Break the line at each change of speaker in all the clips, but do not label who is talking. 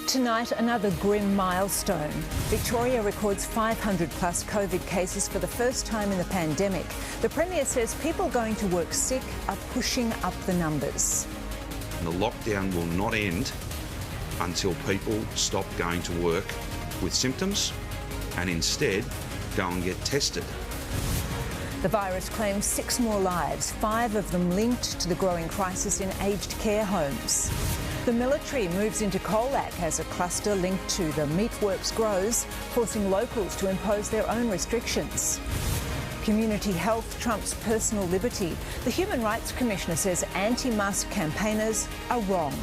Tonight, another grim milestone. Victoria records 500 plus COVID cases for the first time in the pandemic. The Premier says people going to work sick are pushing up the numbers.
The lockdown will not end until people stop going to work with symptoms and instead go and get tested.
The virus claims 6 more lives, 5 of them linked to the growing crisis in aged care homes. The military moves into Colac as a cluster linked to the meatworks grows, forcing locals to impose their own restrictions. Community health trumps personal liberty. The Human Rights Commissioner says anti-mask campaigners are wrong.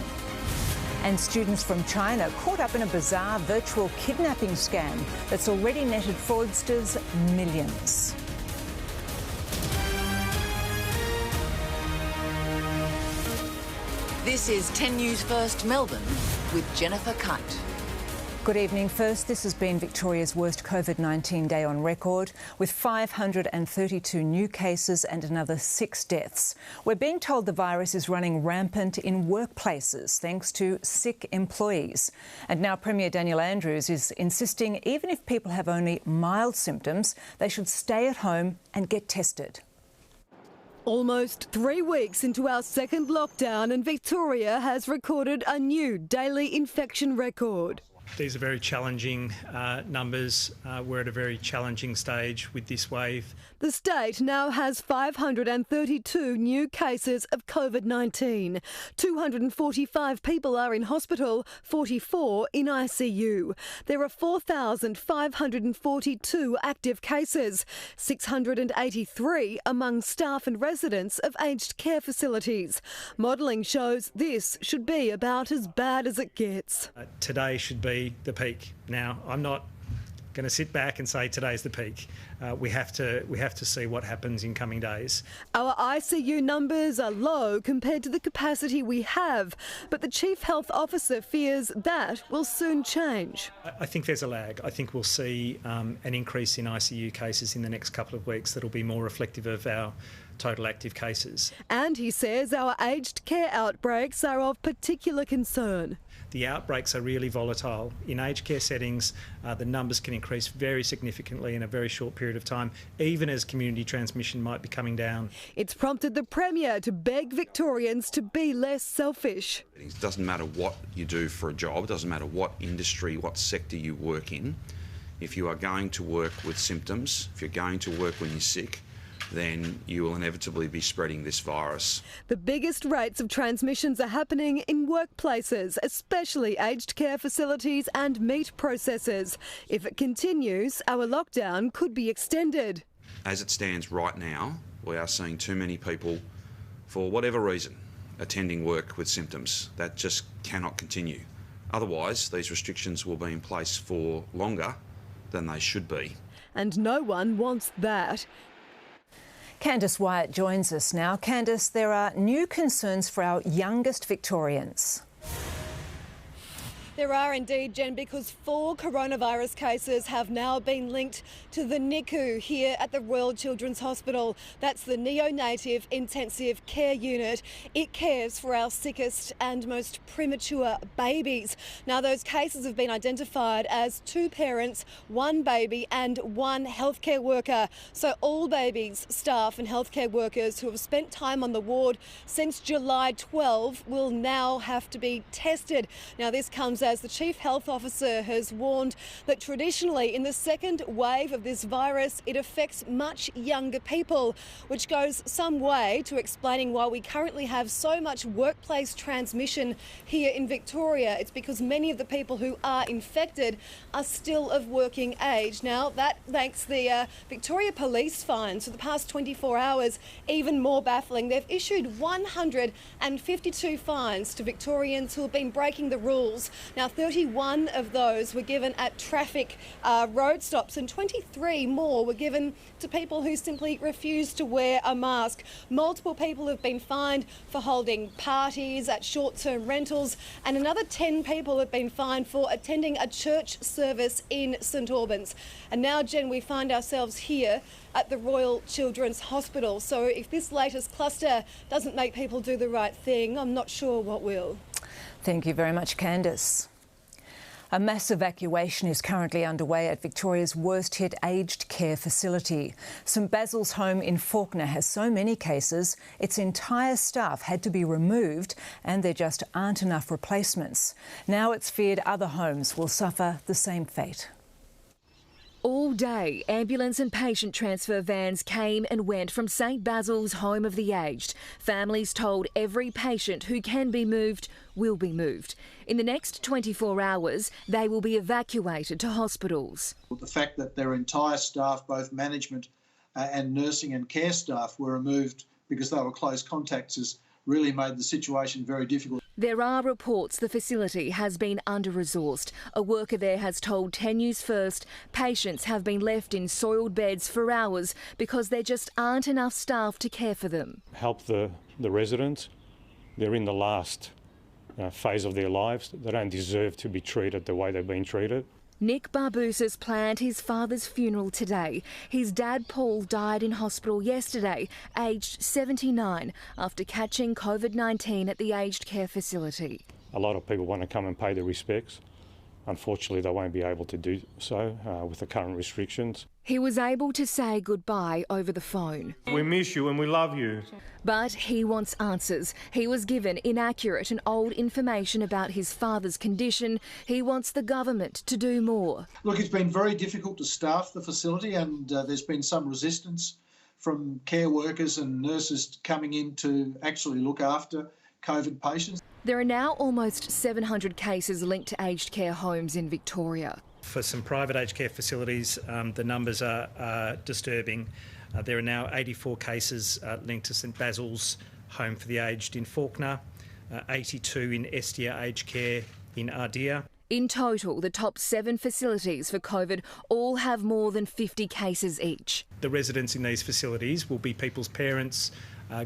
And students from China caught up in a bizarre virtual kidnapping scam that's already netted fraudsters millions.
This is 10 News First Melbourne with Jennifer Keyte.
Good evening. First, this has been Victoria's worst COVID-19 day on record, with 532 new cases and another 6 deaths. We're being told the virus is running rampant in workplaces thanks to sick employees. And now Premier Daniel Andrews is insisting even if people have only mild symptoms, they should stay at home and get tested.
Almost 3 weeks into our second lockdown, and Victoria has recorded a new daily infection record.
These are very challenging numbers. We're at a very challenging stage with this wave.
The state now has 532 new cases of COVID-19. 245 people are in hospital, 44 in ICU. There are 4,542 active cases, 683 among staff and residents of aged care facilities. Modelling shows this should be about as bad as it gets.
Today should be the peak. Now, I'm not going to sit back and say today's the peak. We have to see what happens in coming days.
Our ICU numbers are low compared to the capacity we have, but the Chief Health Officer fears that will soon change.
I think there's a lag. I think we'll see an increase in ICU cases in the next couple of weeks that'll be more reflective of our total active cases.
And he says our aged care outbreaks are of particular concern.
The outbreaks are really volatile. In aged care settings, the numbers can increase very significantly in a very short period of time, even as community transmission might be coming down.
It's prompted the Premier to beg Victorians to be less selfish.
It doesn't matter what you do for a job, it doesn't matter what industry, what sector you work in. If you are going to work with symptoms, if you're going to work when you're sick, then you will inevitably be spreading this virus.
The biggest rates of transmissions are happening in workplaces, especially aged care facilities and meat processors. If it continues, our lockdown could be extended.
As it stands right now, we are seeing too many people, for whatever reason, attending work with symptoms. That just cannot continue. Otherwise, these restrictions will be in place for longer than they should be.
And no one wants that.
Candice Wyatt joins us now. Candice, there are new concerns for our youngest Victorians.
There are indeed, Jen, because 4 coronavirus cases have now been linked to the NICU here at the Royal Children's Hospital. That's the Neonatal Intensive Care Unit. It cares for our sickest and most premature babies. Now, those cases have been identified as 2 parents, 1 baby and 1 healthcare worker. So all babies, staff and healthcare workers who have spent time on the ward since July 12 will now have to be tested. Now, this comes as the Chief Health Officer has warned that traditionally in the second wave of this virus, it affects much younger people, which goes some way to explaining why we currently have so much workplace transmission here in Victoria. It's because many of the people who are infected are still of working age. Now, that makes the Victoria Police fines for the past 24 hours even more baffling. They've issued 152 fines to Victorians who have been breaking the rules. Now, 31 of those were given at traffic road stops, and 23 more were given to people who simply refused to wear a mask. Multiple people have been fined for holding parties at short-term rentals, and another 10 people have been fined for attending a church service in St Albans. And now, Jen, we find ourselves here at the Royal Children's Hospital. So if this latest cluster doesn't make people do the right thing, I'm not sure what will.
Thank you very much, Candice. A mass evacuation is currently underway at Victoria's worst-hit aged care facility. St Basil's home in Fawkner has so many cases, its entire staff had to be removed and there just aren't enough replacements. Now it's feared other homes will suffer the same fate.
All day, ambulance and patient transfer vans came and went from St Basil's Home of the Aged. Families told every patient who can be moved will be moved. In the next 24 hours, they will be evacuated to hospitals.
The fact that their entire staff, both management and nursing and care staff, were removed because they were close contacts has really made the situation very difficult.
There are reports the facility has been under-resourced. A worker there has told 10 News First patients have been left in soiled beds for hours because there just aren't enough staff to care for them.
Help the residents. They're in the last phase of their lives. They don't deserve to be treated the way they've been treated.
Nick Barbusis planned his father's funeral today. His dad Paul died in hospital yesterday, aged 79, after catching COVID-19 at the aged care facility.
A lot of people want to come and pay their respects. Unfortunately, they won't be able to do so with the current restrictions.
He was able to say goodbye over the phone.
We miss you and we love you.
But he wants answers. He was given inaccurate and old information about his father's condition. He wants the government to do more.
Look, it's been very difficult to staff the facility and there's been some resistance from care workers and nurses coming in to actually look after COVID patients.
There are now almost 700 cases linked to aged care homes in Victoria.
For some private aged care facilities, the numbers are disturbing. There are now 84 cases linked to St Basil's Home for the Aged in Fawkner, 82 in Estia Aged Care in Ardea.
In total, the top 7 facilities for COVID all have more than 50 cases each.
The residents in these facilities will be people's parents,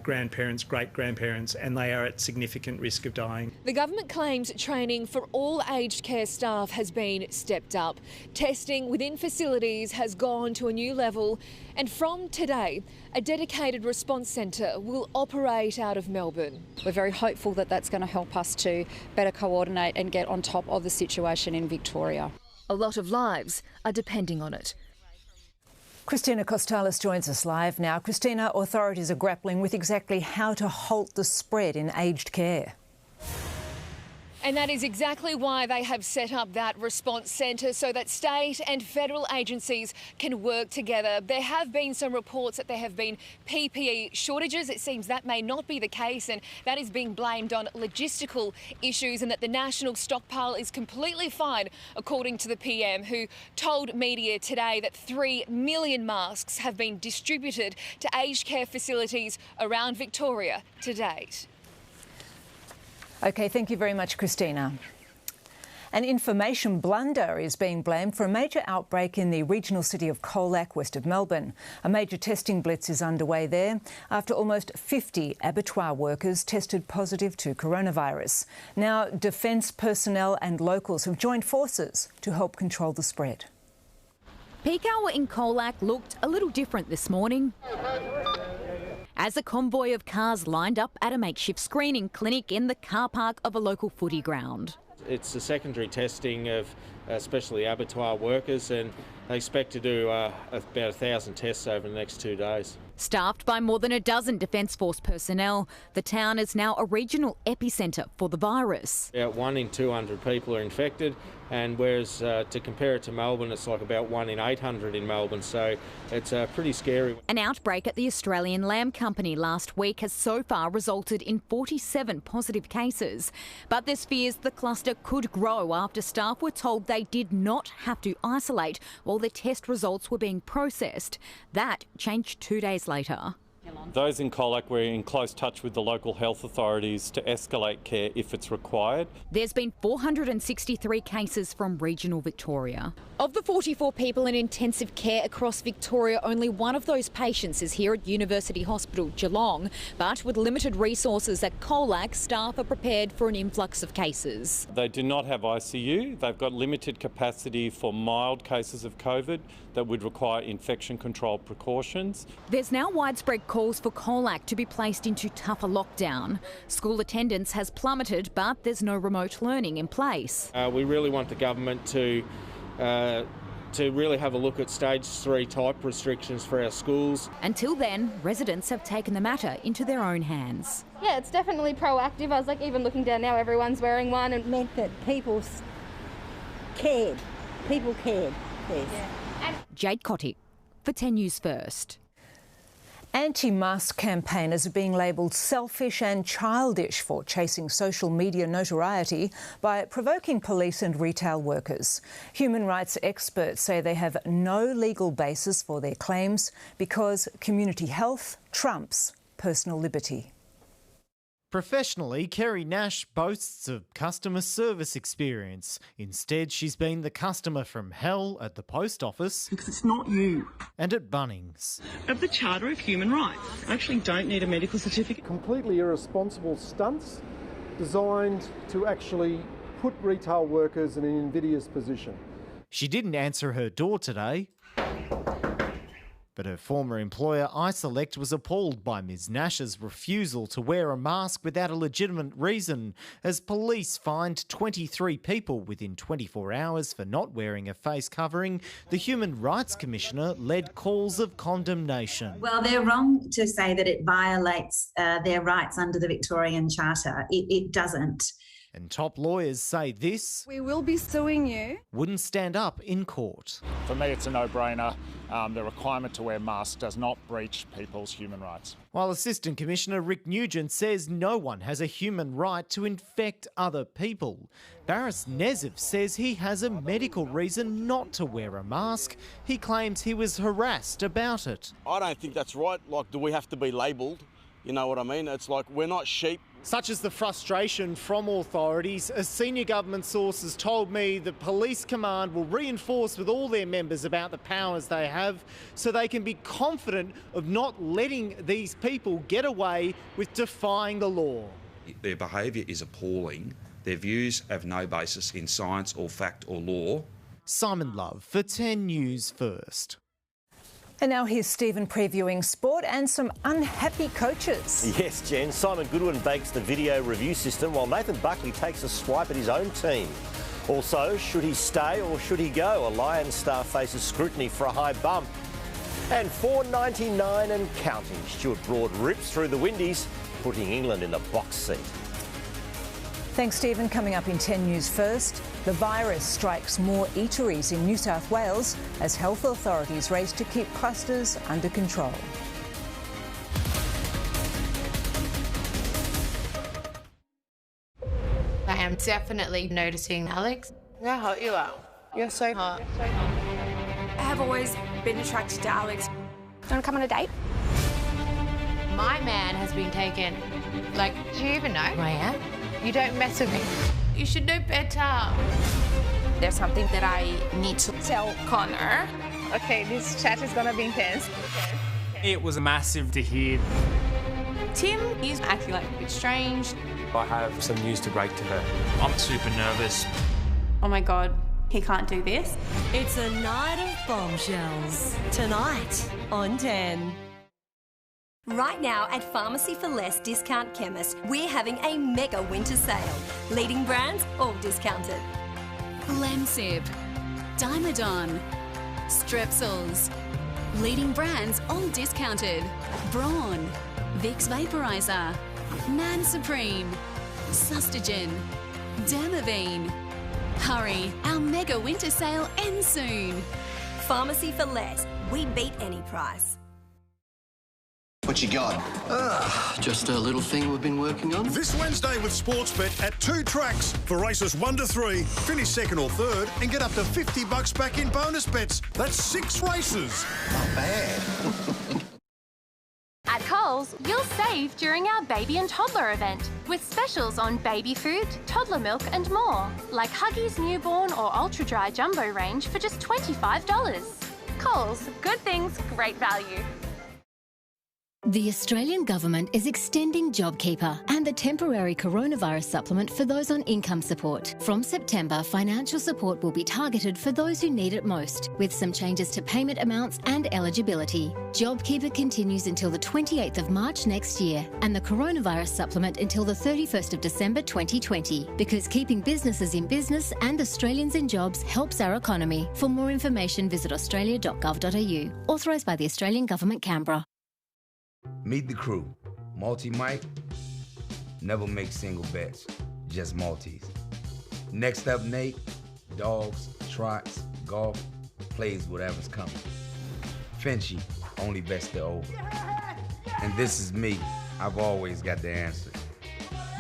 grandparents, great-grandparents, and they are at significant risk of dying.
The government claims training for all aged care staff has been stepped up. Testing within facilities has gone to a new level, and from today, a dedicated response centre will operate out of Melbourne.
We're very hopeful that that's going to help us to better coordinate and get on top of the situation in Victoria.
A lot of lives are depending on it.
Christina Costales joins us live now. Christina, authorities are grappling with exactly how to halt the spread in aged care.
And that is exactly why they have set up that response centre, so that state and federal agencies can work together. There have been some reports that there have been PPE shortages. It seems that may not be the case, and that is being blamed on logistical issues, and that the national stockpile is completely fine, according to the PM, who told media today that 3 million masks have been distributed to aged care facilities around Victoria to date.
OK, thank you very much, Christina. An information blunder is being blamed for a major outbreak in the regional city of Colac, west of Melbourne. A major testing blitz is underway there after almost 50 abattoir workers tested positive to coronavirus. Now, defence personnel and locals have joined forces to help control the spread.
Peak hour in Colac looked a little different this morning, as a convoy of cars lined up at a makeshift screening clinic in the car park of a local footy ground.
It's the secondary testing of especially abattoir workers, and they expect to do about 1,000 tests over the next 2 days.
Staffed by more than a dozen Defence Force personnel, the town is now a regional epicentre for the virus.
About 1 in 200 people are infected, and whereas to compare it to Melbourne, it's like about 1 in 800 in Melbourne, so it's pretty scary.
An outbreak at the Australian Lamb Company last week has so far resulted in 47 positive cases. But there's fears the cluster could grow after staff were told they did not have to isolate while their test results were being processed. That changed 2 days later.
Those in Colac were in close touch with the local health authorities to escalate care if it's required.
There's been 463 cases from regional Victoria. Of the 44 people in intensive care across Victoria, only one of those patients is here at University Hospital Geelong. But with limited resources at Colac, staff are prepared for an influx of cases.
They do not have ICU. They've got limited capacity for mild cases of COVID that would require infection control precautions.
There's now widespread call calls for Colac to be placed into tougher lockdown. School attendance has plummeted, but there's no remote learning in place.
We really want the government to really have a look at stage 3 type restrictions for our schools.
Until then, residents have taken the matter into their own hands.
Yeah, it's definitely proactive. I was like, even looking down now, everyone's wearing one. And
it meant that people cared. People cared, yes.
Yeah.
Jade Keyte for 10 News First.
Anti-mask campaigners are being labelled selfish and childish for chasing social media notoriety by provoking police and retail workers. Human rights experts say they have no legal basis for their claims because community health trumps personal liberty.
Professionally, Kerry Nash boasts of customer service experience. Instead, she's been the customer from hell at the post office.
Because it's not you.
And at Bunnings.
Of the Charter of Human Rights. I actually don't need a medical certificate.
Completely irresponsible stunts designed to actually put retail workers in an invidious position.
She didn't answer her door today. But her former employer, iSelect, was appalled by Ms Nash's refusal to wear a mask without a legitimate reason, as police fined 23 people within 24 hours for not wearing a face covering. The Human Rights Commissioner led calls of condemnation.
Well, they're wrong to say that it violates their rights under the Victorian Charter. It doesn't.
And top lawyers say this...
We will be suing you.
...wouldn't stand up in court.
For me, it's a no-brainer. The requirement to wear masks does not breach people's human rights.
While Assistant Commissioner Rick Nugent says no one has a human right to infect other people. Baris Neziv says he has a medical reason not to wear a mask. He claims he was harassed about it.
I don't think that's right. Like, do we have to be labelled? You know what I mean? It's like we're not sheep.
Such is the frustration from authorities. A senior government source has told me the police command will reinforce with all their members about the powers they have so they can be confident of not letting these people get away with defying the law.
Their behaviour is appalling. Their views have no basis in science or fact or law.
Simon Love for 10 News First.
And now here's Stephen previewing sport and some unhappy coaches.
Yes, Jen. Simon Goodwin bakes the video review system while Nathan Buckley takes a swipe at his own team. Also, should he stay or should he go? A Lions star faces scrutiny for a high bump. And $4.99 and counting. Stuart Broad rips through the Windies, putting England in the box seat.
Thanks, Stephen. Coming up in 10 News First, the virus strikes more eateries in New South Wales as health authorities race to keep clusters under control.
I am definitely noticing Alex. How hot you are. You're so hot.
I have always been attracted to Alex. Do you want to come on a date?
My man has been taken. Like, do you even know who I am? You don't mess with me. You should know better.
There's something that I need to tell Connor.
Okay, this chat is gonna be intense.
It was massive to hear.
Tim, he's acting like a bit strange.
I have some news to break to her. I'm super nervous.
Oh my God, he can't do this.
It's a night of bombshells. Tonight on 10.
Right now at Pharmacy for Less Discount Chemist, we're having a mega winter sale. Leading brands all discounted.
Lemsip, Dimedon, Strepsils. Leading brands all discounted. Brawn, Vicks Vaporizer, Man Supreme, Sustagen, Dermavine. Hurry, our mega winter sale ends soon.
Pharmacy for Less. We beat any price.
What you got?
Just a little thing we've been working on.
This Wednesday with Sportsbet at 2 tracks for races 1 to 3. Finish second or third and get up to $50 back in bonus bets. That's 6 races.
Not bad.
At Coles, you'll save during our baby and toddler event with specials on baby food, toddler milk and more, like Huggies Newborn or Ultra Dry Jumbo range for just $25. Coles, good things, great value.
The Australian Government is extending JobKeeper and the temporary coronavirus supplement for those on income support. From September, financial support will be targeted for those who need it most, with some changes to payment amounts and eligibility. JobKeeper continues until the 28th of March next year, and the coronavirus supplement until the 31st of December 2020, because keeping businesses in business and Australians in jobs helps our economy. For more information, visit australia.gov.au. Authorised by the Australian Government, Canberra.
Meet the crew. Multi-Mike, never make single bets, just multis. Next up, Nate, dogs, trots, golf, plays whatever's coming. Finchy, only bets the over. And this is me, I've always got the answer.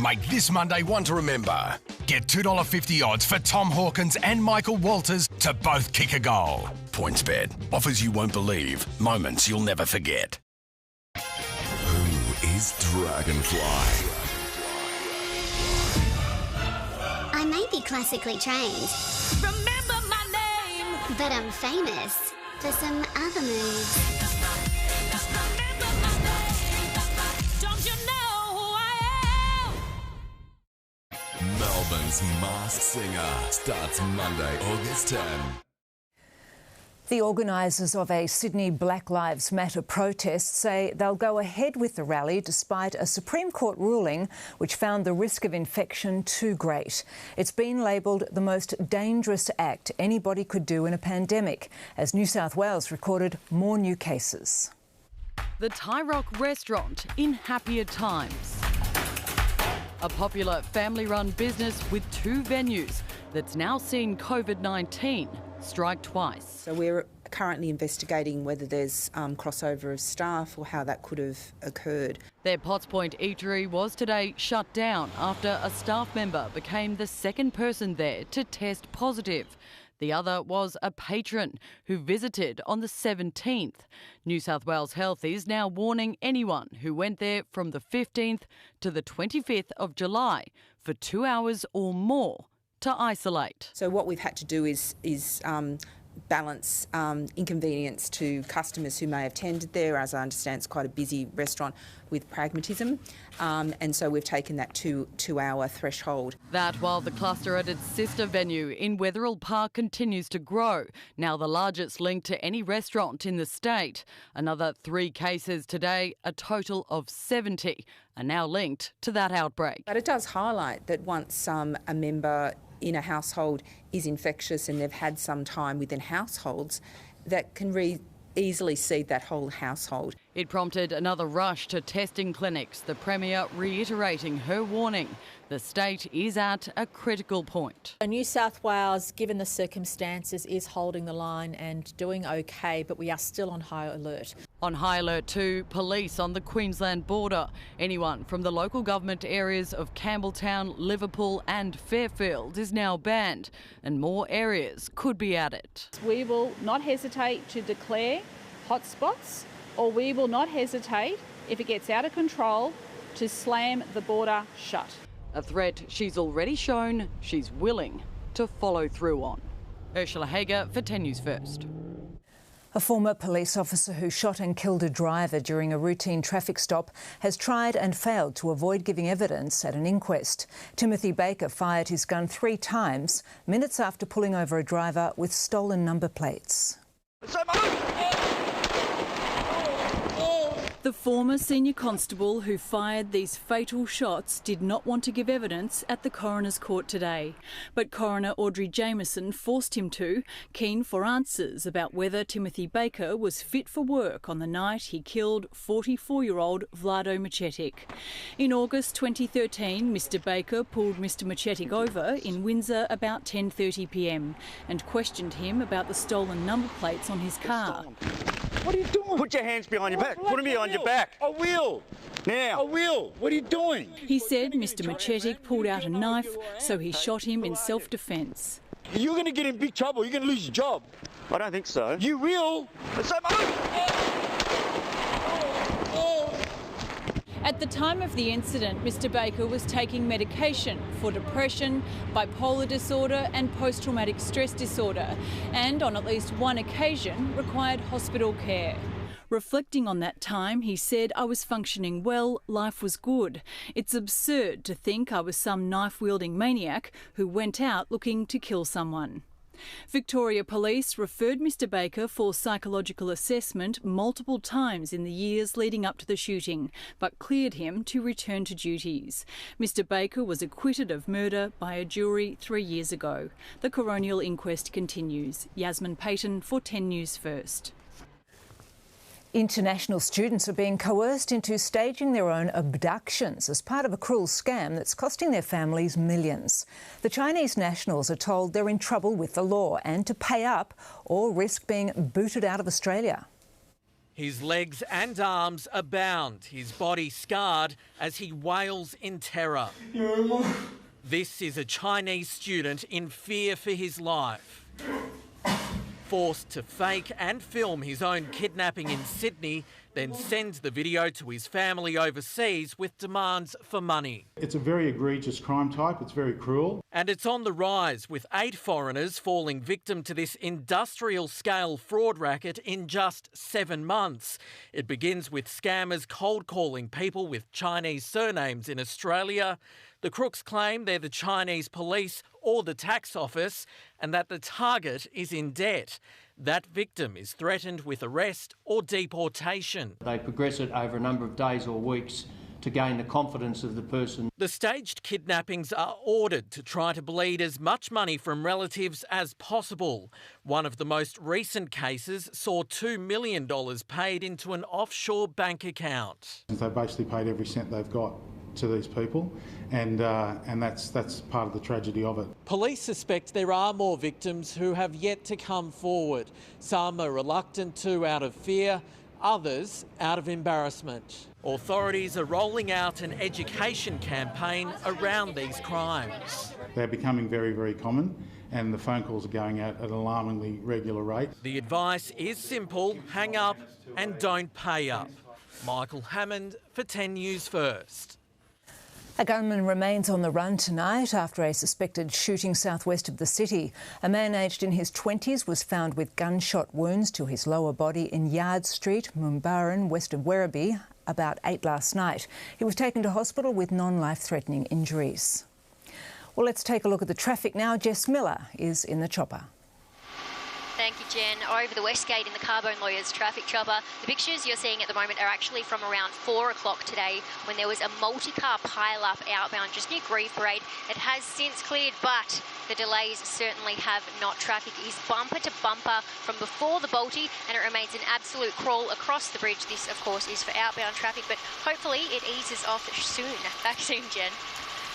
Make this Monday one to remember. Get $2.50 odds for Tom Hawkins and Michael Walters to both kick a goal. PointsBet, offers you won't believe, moments you'll never forget.
Is Dragonfly.
I may be classically trained.
Remember my name.
But I'm famous for some other moves.
Remember my name. Don't you know who I am?
Melbourne's Masked Singer starts Monday, August 10.
The organisers of a Sydney Black Lives Matter protest say they'll go ahead with the rally despite a Supreme Court ruling which found the risk of infection too great. It's been labelled the most dangerous act anybody could do in a pandemic, as New South Wales recorded more new cases.
The Thai Rock restaurant in happier times. A popular family-run business with 2 venues that's now seen COVID-19 strike twice.
So we're currently investigating whether there's crossover of staff or how that could have occurred.
Their Potts Point eatery was today shut down after a staff member became the second person there to test positive. The other was a patron who visited on the 17th. New South Wales Health is now warning anyone who went there from the 15th to the 25th of July for 2 hours or more to isolate.
So what we've had to do is balance inconvenience to customers who may have tended there. As I understand, it's quite a busy restaurant, with pragmatism, and so we've taken that two-hour threshold.
That while the cluster at its sister venue in Wetherill Park continues to grow, now the largest link to any restaurant in the state. Another 3 cases today, a total of 70 are now linked to that outbreak.
But it does highlight that once a member in a household is infectious and they've had some time within households, that can easily seed that whole household.
It prompted another rush to testing clinics, the Premier reiterating her warning. The state is at a critical point.
New South Wales, given the circumstances, is holding the line and doing okay, but we are still on high alert.
On high alert too, police on the Queensland border. Anyone from the local government areas of Campbelltown, Liverpool and Fairfield is now banned, and more areas could be added.
We will not hesitate to declare hotspots, or we will not hesitate, if it gets out of control, to slam the border shut.
A threat she's already shown she's willing to follow through on. Ursula Hager for 10 News First.
A former police officer who shot and killed a driver during a routine traffic stop has tried and failed to avoid giving evidence at an inquest. Timothy Baker fired his gun 3 times, minutes after pulling over a driver with stolen number plates.
The former senior constable who fired these fatal shots did not want to give evidence at the coroner's court today. But Coroner Audrey Jameson forced him to, keen for answers about whether Timothy Baker was fit for work on the night he killed 44-year-old Vlado Macetic. In August 2013, Mr Baker pulled Mr Macetic over in Windsor about 10:30 p.m. and questioned him about the stolen number plates on his car.
What are you doing? Put your hands behind your back. Put them behind your back. I will. Now. I will. What are you doing?
He said Mr Macetic pulled out a knife, so he shot him in self-defence.
You're going to get in big trouble. You're going to lose your job. I don't think so. You will.
At the time of the incident, Mr Baker was taking medication for depression, bipolar disorder and post-traumatic stress disorder, and on at least one occasion required hospital care. Reflecting on that time, he said, "I was functioning well, life was good. It's absurd to think I was some knife-wielding maniac who went out looking to kill someone." Victoria Police referred Mr Baker for psychological assessment multiple times in the years leading up to the shooting, but cleared him to return to duties. Mr Baker was acquitted of murder by a jury 3 years ago. The coronial inquest continues. Yasmin Payton for 10 News First.
International students are being coerced into staging their own abductions as part of a cruel scam that's costing their families millions. The Chinese nationals are told they're in trouble with the law and to pay up or risk being booted out of Australia.
His legs and arms are bound, his body scarred as he wails in terror. This is a Chinese student in fear for his life. Forced to fake and film his own kidnapping in Sydney, then sends the video to his family overseas with demands for money.
It's a very egregious crime type, it's very cruel.
And it's on the rise, with 8 foreigners falling victim to this industrial-scale fraud racket in just 7 months. It begins with scammers cold-calling people with Chinese surnames in Australia. The crooks claim they're the Chinese police or the tax office and that the target is in debt. That victim is threatened with arrest or deportation.
They progress it over a number of days or weeks to gain the confidence of the person.
The staged kidnappings are ordered to try to bleed as much money from relatives as possible. One of the most recent cases saw $2 million paid into an offshore bank account.
They basically paid every cent they've got to these people, and that's part of the tragedy of it.
Police suspect there are more victims who have yet to come forward. Some are reluctant to out of fear, others out of embarrassment. Authorities are rolling out an education campaign around these crimes.
They're becoming very, very common, and the phone calls are going out at an alarmingly regular rate.
The advice is simple: hang up and don't pay up. Michael Hammond for 10 News First.
A gunman remains on the run tonight after a suspected shooting southwest of the city. A man aged in his 20s was found with gunshot wounds to his lower body in Yard Street, Melbourne, west of Werribee, about 8 last night. He was taken to hospital with non-life-threatening injuries. Well, let's take a look at the traffic now. Jess Miller is in the chopper.
Thank you, Jen. Over the West Gate in the Carbone Lawyers traffic chopper. The pictures you're seeing at the moment are actually from around 4 o'clock today when there was a multi-car pile-up outbound just near Grieve Parade. It has since cleared, but the delays certainly have not. Traffic is bumper to bumper from before the Balti, and it remains an absolute crawl across the bridge. This, of course, is for outbound traffic, but hopefully it eases off soon. Back soon, Jen.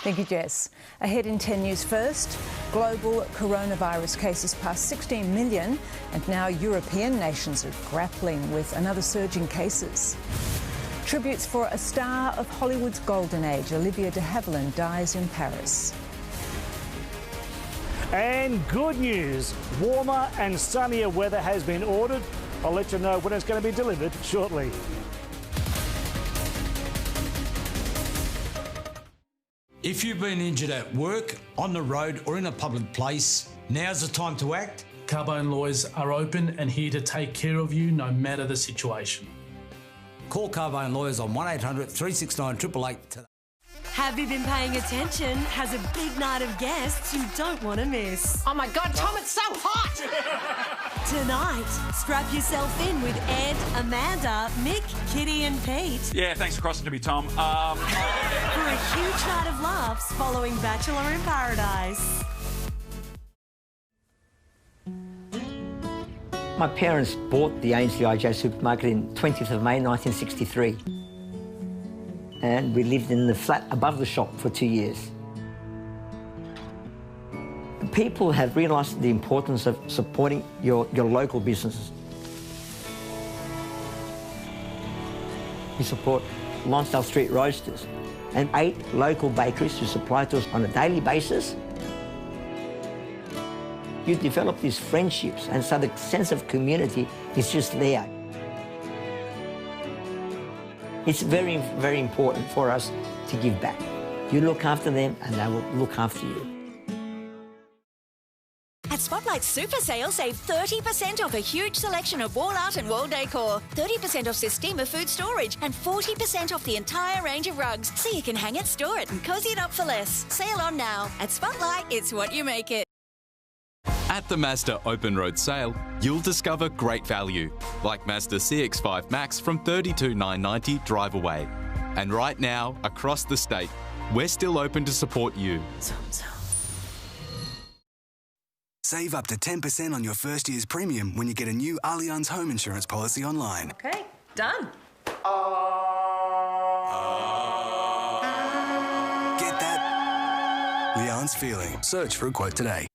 Thank you, Jess. Ahead in 10 News First, global coronavirus cases past 16 million, and now European nations are grappling with another surge in cases. Tributes for a star of Hollywood's golden age, Olivia de Havilland, dies in Paris.
And good news, warmer and sunnier weather has been ordered. I'll let you know when it's going to be delivered shortly.
If you've been injured at work, on the road or in a public place, now's the time to act.
Carbone Lawyers are open and here to take care of you no matter the situation.
Call Carbone Lawyers on 1800 369 888 today.
Have you been paying attention? Has a big night of guests you don't want to miss.
Oh my God, Tom, it's so hot!
Tonight, strap yourself in with Ed, Amanda, Mick, Kitty and Pete.
Yeah, thanks for crossing to me, Tom.
For a huge night of laughs following Bachelor in Paradise.
My parents bought the Ainsley IJ supermarket in 20th of May 1963. And we lived in the flat above the shop for 2 years. People have realised the importance of supporting your local businesses. We support Lonsdale Street Roasters and 8 local bakeries who supply to us on a daily basis. You develop these friendships, and so the sense of community is just there. It's very, very important for us to give back. You look after them and they will look after you.
At Spotlight Super Sale, save 30% off a huge selection of wall art and wall decor, 30% off Sistema food storage, and 40% off the entire range of rugs, so you can hang it, store it, and cozy it up for less. Sale on now. At Spotlight, it's what you make it.
At the Mazda Open Road Sale, you'll discover great value, like Mazda CX-5 Max from $32,990 drive away. And right now, across the state, we're still open to support you.
Save up to 10% on your first year's premium when you get a new Allianz home insurance policy online.
Okay, done.
Get that Allianz feeling. Search for a quote today.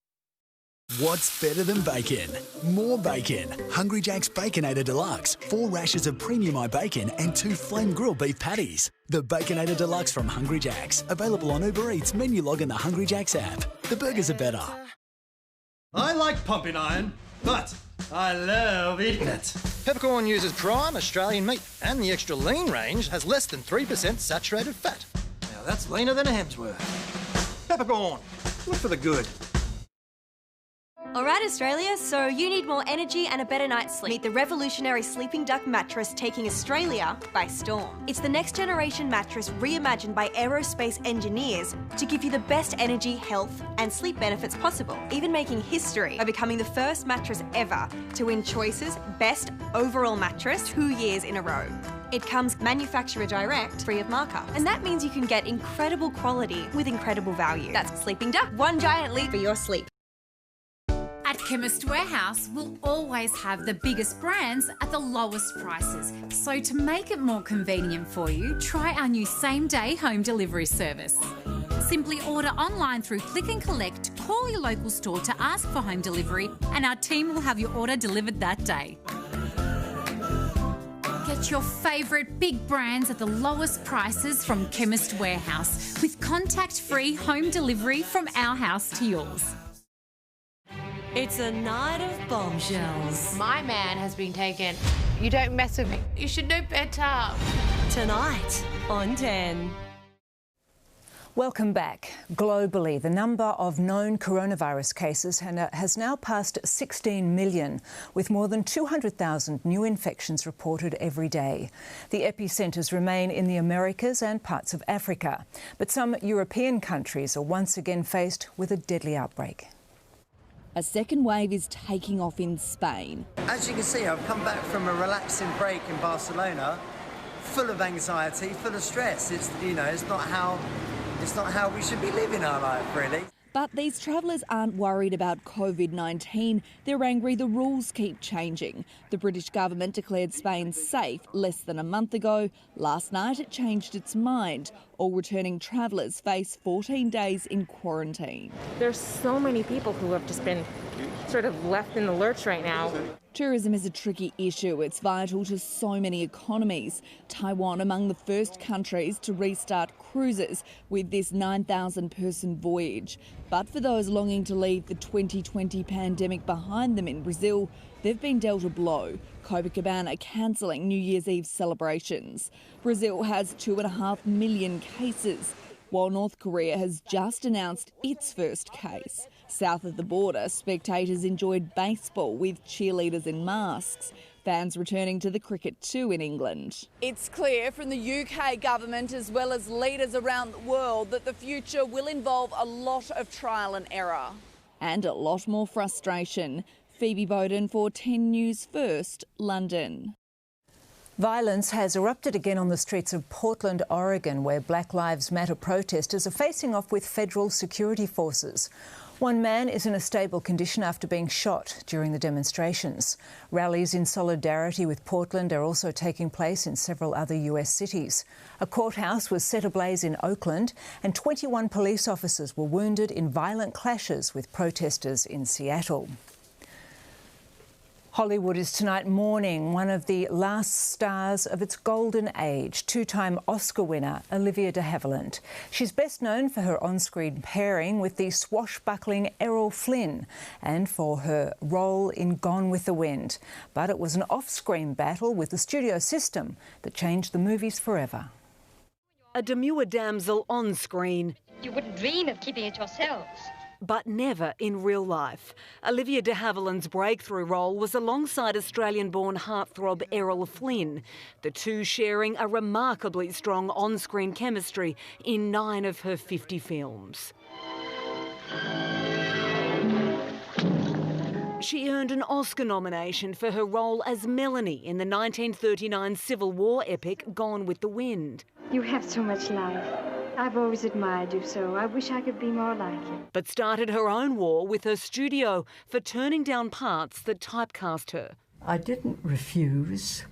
What's better than bacon? More bacon. Hungry Jack's Baconator Deluxe. 4 rashers of premium bacon and 2 flame grilled beef patties. The Baconator Deluxe from Hungry Jack's. Available on Uber Eats, menu log and the Hungry Jack's app. The burgers are better.
I like pumping iron, but I love eating it. Peppercorn uses prime Australian meat, and the extra lean range has less than 3% saturated fat. Now that's leaner than a Hemsworth. Peppercorn, look for the good.
Alright Australia, so you need more energy and a better night's sleep. Meet the revolutionary Sleeping Duck mattress taking Australia by storm. It's the next generation mattress reimagined by aerospace engineers to give you the best energy, health and sleep benefits possible, even making history by becoming the first mattress ever to win Choice's Best Overall Mattress 2 years in a row. It comes manufacturer direct, free of markup. And that means you can get incredible quality with incredible value. That's Sleeping Duck, one giant leap for your sleep.
At Chemist Warehouse, we'll always have the biggest brands at the lowest prices. So to make it more convenient for you, try our new same-day home delivery service. Simply order online through Click and Collect, call your local store to ask for home delivery, and our team will have your order delivered that day. Get your favourite big brands at the lowest prices from Chemist Warehouse with contact-free home delivery from our house to yours.
It's a night of bombshells.
My man has been taken. You don't mess with me. You should know better.
Tonight on 10.
Welcome back. Globally, the number of known coronavirus cases has now passed 16 million, with more than 200,000 new infections reported every day. The epicentres remain in the Americas and parts of Africa, but some European countries are once again faced with a deadly outbreak.
A second wave is taking off in Spain.
As you can see, I've come back from a relaxing break in Barcelona, full of anxiety, full of stress. It's not how we should be living our life, really.
But these travellers aren't worried about COVID-19. They're angry the rules keep changing. The British government declared Spain safe less than a month ago. Last night it changed its mind. All returning travellers face 14 days in quarantine.
There's so many people who have just been sort of left in the lurch right now.
Tourism is a tricky issue. It's vital to so many economies. Taiwan among the first countries to restart cruises with this 9,000-person voyage. But for those longing to leave the 2020 pandemic behind them in Brazil, they've been dealt a blow. Copacabana cancelling New Year's Eve celebrations. Brazil has 2.5 million cases, while North Korea has just announced its first case. South of the border, spectators enjoyed baseball with cheerleaders in masks. Fans returning to the cricket too in England.
It's clear from the UK government as well as leaders around the world that the future will involve a lot of trial and error.
And a lot more frustration. Phoebe Bowden for 10 News First, London.
Violence has erupted again on the streets of Portland, Oregon, where Black Lives Matter protesters are facing off with federal security forces. One man is in a stable condition after being shot during the demonstrations. Rallies in solidarity with Portland are also taking place in several other US cities. A courthouse was set ablaze in Oakland, and 21 police officers were wounded in violent clashes with protesters in Seattle. Hollywood is tonight mourning one of the last stars of its golden age, two-time Oscar winner Olivia de Havilland. She's best known for her on-screen pairing with the swashbuckling Errol Flynn and for her role in Gone with the Wind. But it was an off-screen battle with the studio system that changed the movies forever.
A demure damsel on screen.
You wouldn't dream of keeping it yourselves.
but never in real life. Olivia de Havilland's breakthrough role was alongside Australian-born heartthrob Errol Flynn, the two sharing a remarkably strong on-screen chemistry in 9 of her 50 films. She earned an Oscar nomination for her role as Melanie in the 1939 Civil War epic Gone with the Wind.
You have so much life. I've always admired you so. I wish I could be more like you.
But started her own war with her studio for turning down parts that typecast her.
I didn't refuse.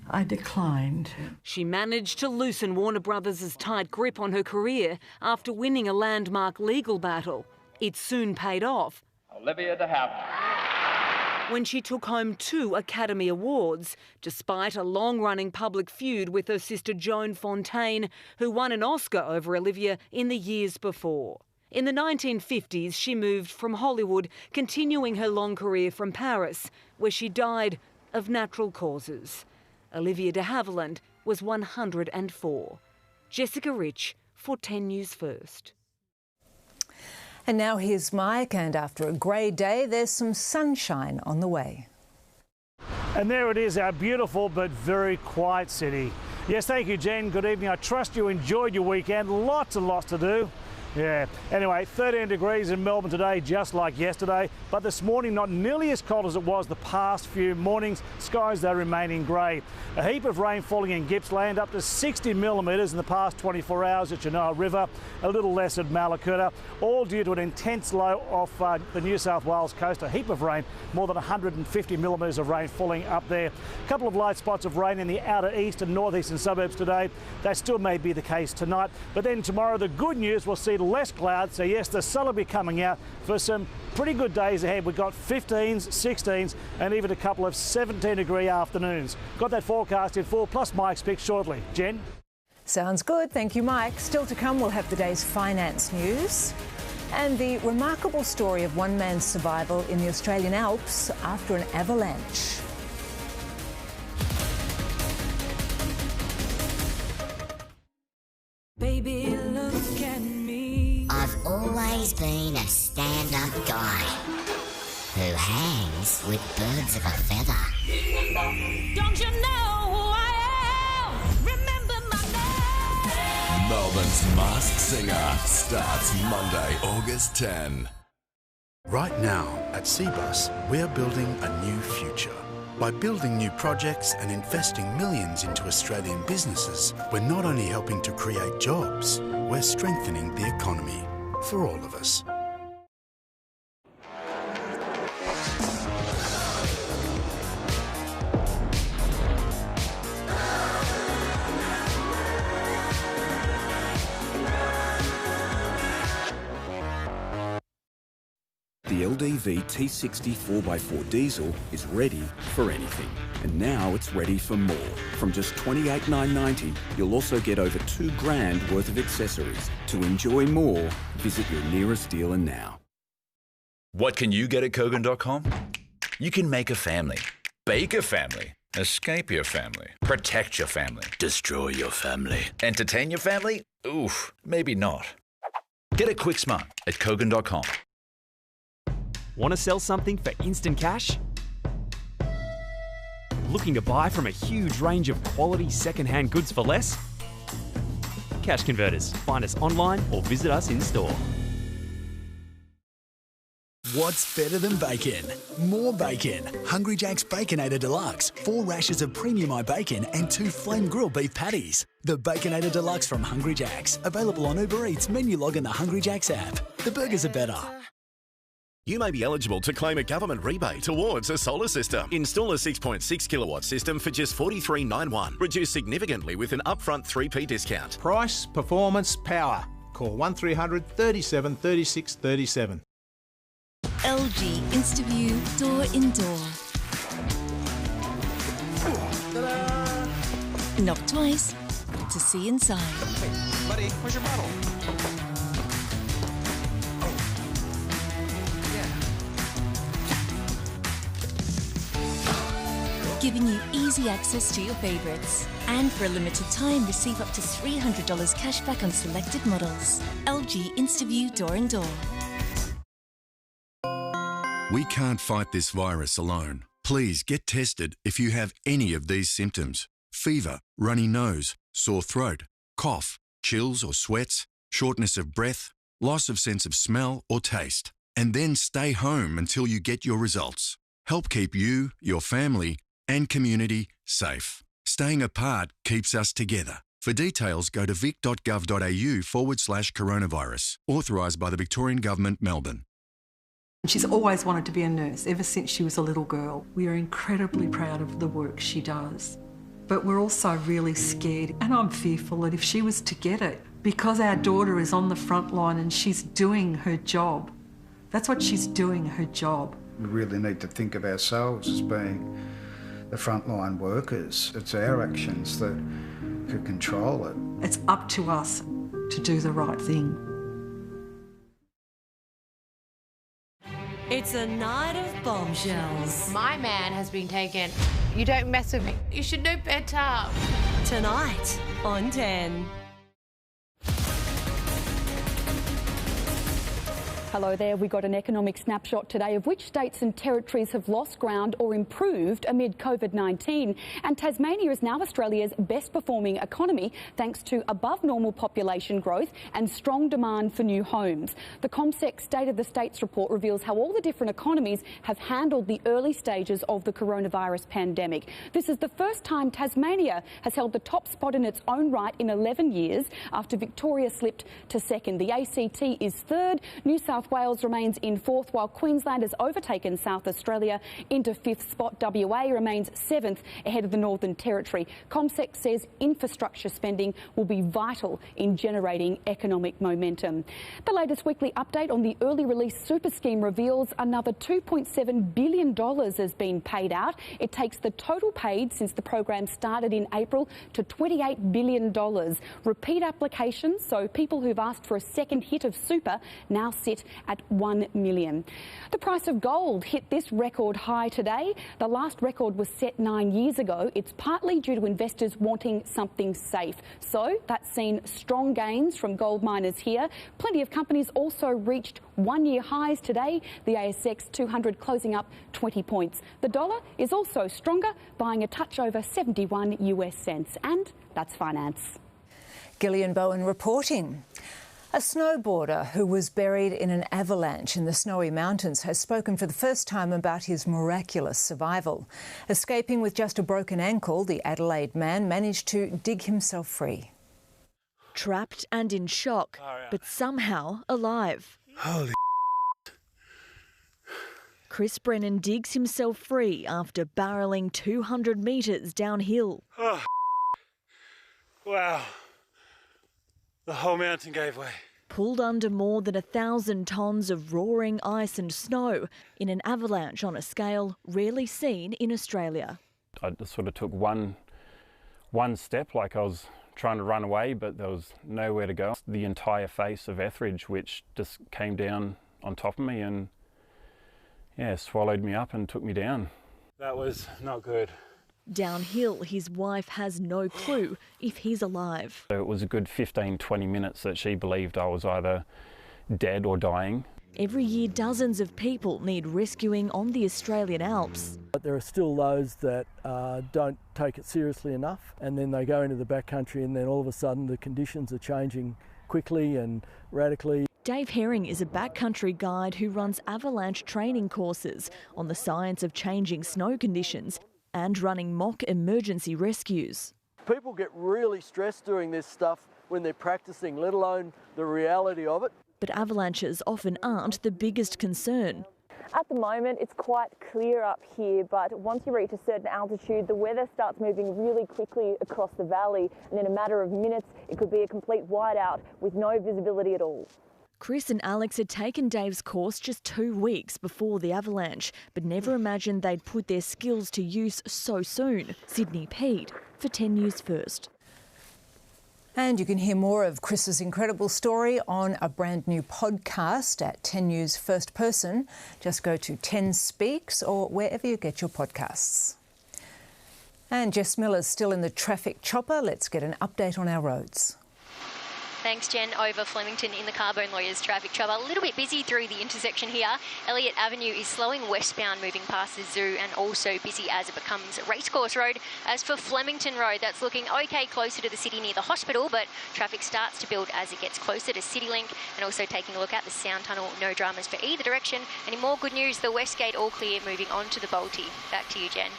I declined.
She managed to loosen Warner Brothers' tight grip on her career after winning a landmark legal battle. It soon paid off.
Olivia de Havilland.
When she took home 2 Academy Awards, despite a long-running public feud with her sister Joan Fontaine, who won an Oscar over Olivia in the years before. In the 1950s, she moved from Hollywood, continuing her long career from Paris, where she died of natural causes. Olivia de Havilland was 104. Jessica Rich for 10 News First.
And now here's Mike, and after a grey day, there's some sunshine on the way.
And there it is, our beautiful but very quiet city. Yes, thank you, Jen. Good evening. I trust you enjoyed your weekend. Lots and lots to do. Yeah. Anyway, 13 degrees in Melbourne today, just like yesterday. But this morning, not nearly as cold as it was the past few mornings. Skies, though, remaining grey. A heap of rain falling in Gippsland, up to 60 millimetres in the past 24 hours at Genoa River. A little less at Mallacoota, all due to an intense low off the New South Wales coast. A heap of rain, more than 150 millimetres of rain falling up there. A couple of light spots of rain in the outer east and northeastern suburbs today. That still may be the case tonight. But then tomorrow, the good news, we'll see less clouds, so yes, the sun will be coming out for some pretty good days ahead. We've got 15s, 16s and even a couple of 17-degree afternoons. Got that forecast in full, plus Mike's pick shortly. Jen?
Sounds good, thank you, Mike. Still to come, we'll have the day's finance news and the remarkable story of one man's survival in the Australian Alps after an avalanche.
Baby, look at me.
I've always been a stand-up guy who hangs with birds of a feather.
Don't you know who I am? Remember my name.
Melbourne's Masked Singer starts Monday, August 10.
Right now at Cbus, we're building a new future. By building new projects and investing millions into Australian businesses, we're not only helping to create jobs, we're strengthening the economy for all of us.
The LDV T60 4x4 diesel is ready for anything. And now it's ready for more. From just $28,990, you'll also get over $2,000 worth of accessories. To enjoy more, visit your nearest dealer now.
What can you get at Kogan.com? You can make a family, bake a family, escape your family, protect your family, destroy your family, entertain your family? Oof, maybe not. Get it quick smart at Kogan.com.
Want to sell something for instant cash? Looking to buy from a huge range of quality second-hand goods for less? Cash Converters. Find us online or visit us in store.
What's better than bacon? More bacon. Hungry Jack's Baconator Deluxe. 4 rashers of premium bacon and 2 flame grilled beef patties. The Baconator Deluxe from Hungry Jack's. Available on Uber Eats, menu log and the Hungry Jack's app. The burgers are better.
You may be eligible to claim a government rebate towards a solar system. Install a 6.6 kilowatt system for just $43.91. Reduced significantly with an upfront 3p discount.
Price, performance, power. Call 1300 37 36 37.
LG InstaView Door Indoor. Knock twice to see inside.
Hey, buddy, where's your bottle?
Giving you easy access to your favourites. And for a limited time, receive up to $300 cash back on selected models. LG InstaView Door and Door.
We can't fight this virus alone. Please get tested if you have any of these symptoms: fever, runny nose, sore throat, cough, chills or sweats, shortness of breath, loss of sense of smell or taste. And then stay home until you get your results. Help keep you, your family and community safe. Staying apart keeps us together. For details, go to vic.gov.au/coronavirus. Authorised by the Victorian Government, Melbourne.
She's always wanted to be a nurse, ever since she was a little girl. We are incredibly proud of the work she does. But we're also really scared, and I'm fearful that if she was to get it, because our daughter is on the front line and she's doing her job, that's what she's doing, her job.
We really need to think of ourselves as being the frontline workers. It's our actions that could control it.
It's up to us to do the right thing.
It's a night of bombshells.
My man has been taken. You don't mess with me. You should know better.
Tonight on 10.
Hello there. We got an economic snapshot today of which states and territories have lost ground or improved amid COVID-19. And Tasmania is now Australia's best performing economy thanks to above normal population growth and strong demand for new homes. The CommSec State of the States report reveals how all the different economies have handled the early stages of the coronavirus pandemic. This is the first time Tasmania has held the top spot in its own right in 11 years after Victoria slipped to second. The ACT is third. New South Wales remains in fourth, while Queensland has overtaken South Australia into fifth spot. WA remains seventh ahead of the Northern Territory. CommSec says infrastructure spending will be vital in generating economic momentum. The latest weekly update on the early release super scheme reveals another $2.7 billion has been paid out. It takes the total paid since the program started in April to $28 billion. Repeat applications, so people who've asked for a second hit of super, now sit at 1 million. The price of gold hit this record high today. The last record was set 9 years ago. It's partly due to investors wanting something safe. So that's seen strong gains from gold miners here. Plenty of companies also reached one-year highs today. The ASX 200 closing up 20 points. The dollar is also stronger, buying a touch over 71 US cents. And that's finance.
Gillian Bowen reporting. A snowboarder who was buried in an avalanche in the Snowy Mountains has spoken for the first time about his miraculous survival. Escaping with just a broken ankle, the Adelaide man managed to dig himself free.
Trapped and in shock, but somehow alive.
Holy
Chris Brennan digs himself free after barrelling 200 metres downhill.
Oh, wow. The whole mountain gave way.
Pulled under more than 1,000 tonnes of roaring ice and snow in an avalanche on a scale rarely seen in Australia.
I just sort of took one step, like I was trying to run away, but there was nowhere to go. The entire face of Etheridge, which just came down on top of me and, yeah, swallowed me up and took me down. That was not good.
Downhill, his wife has no clue if he's alive.
So it was a good 15-20 minutes that she believed I was either dead or dying.
Every year, dozens of people need rescuing on the Australian Alps.
But there are still those that don't take it seriously enough, and then they go into the backcountry and then all of a sudden the conditions are changing quickly and radically.
Dave Herring is a backcountry guide who runs avalanche training courses on the science of changing snow conditions and running mock emergency rescues.
People get really stressed doing this stuff when they're practicing, let alone the reality of it.
But avalanches often aren't the biggest concern.
At the moment, it's quite clear up here, but once you reach a certain altitude, the weather starts moving really quickly across the valley, and in a matter of minutes, it could be a complete whiteout with no visibility at all.
Chris and Alex had taken Dave's course just 2 weeks before the avalanche, but never imagined they'd put their skills to use so soon. Sydney Pete for 10 News First.
And you can hear more of Chris's incredible story on a brand new podcast at 10 News First Person. Just go to 10 Speaks or wherever you get your podcasts. And Jess Miller's still in the traffic chopper. Let's get an update on our roads.
Thanks, Jen. Over Flemington in the Carbone Lawyers traffic trouble. A little bit busy through the intersection here. Elliott Avenue is slowing westbound moving past the zoo and also busy as it becomes Racecourse Road. As for Flemington Road, that's looking okay closer to the city near the hospital, but traffic starts to build as it gets closer to CityLink, and also taking a look at the Sound Tunnel. No dramas for either direction. Any more good news? The Westgate all clear, moving on to the Balti. Back to you, Jen.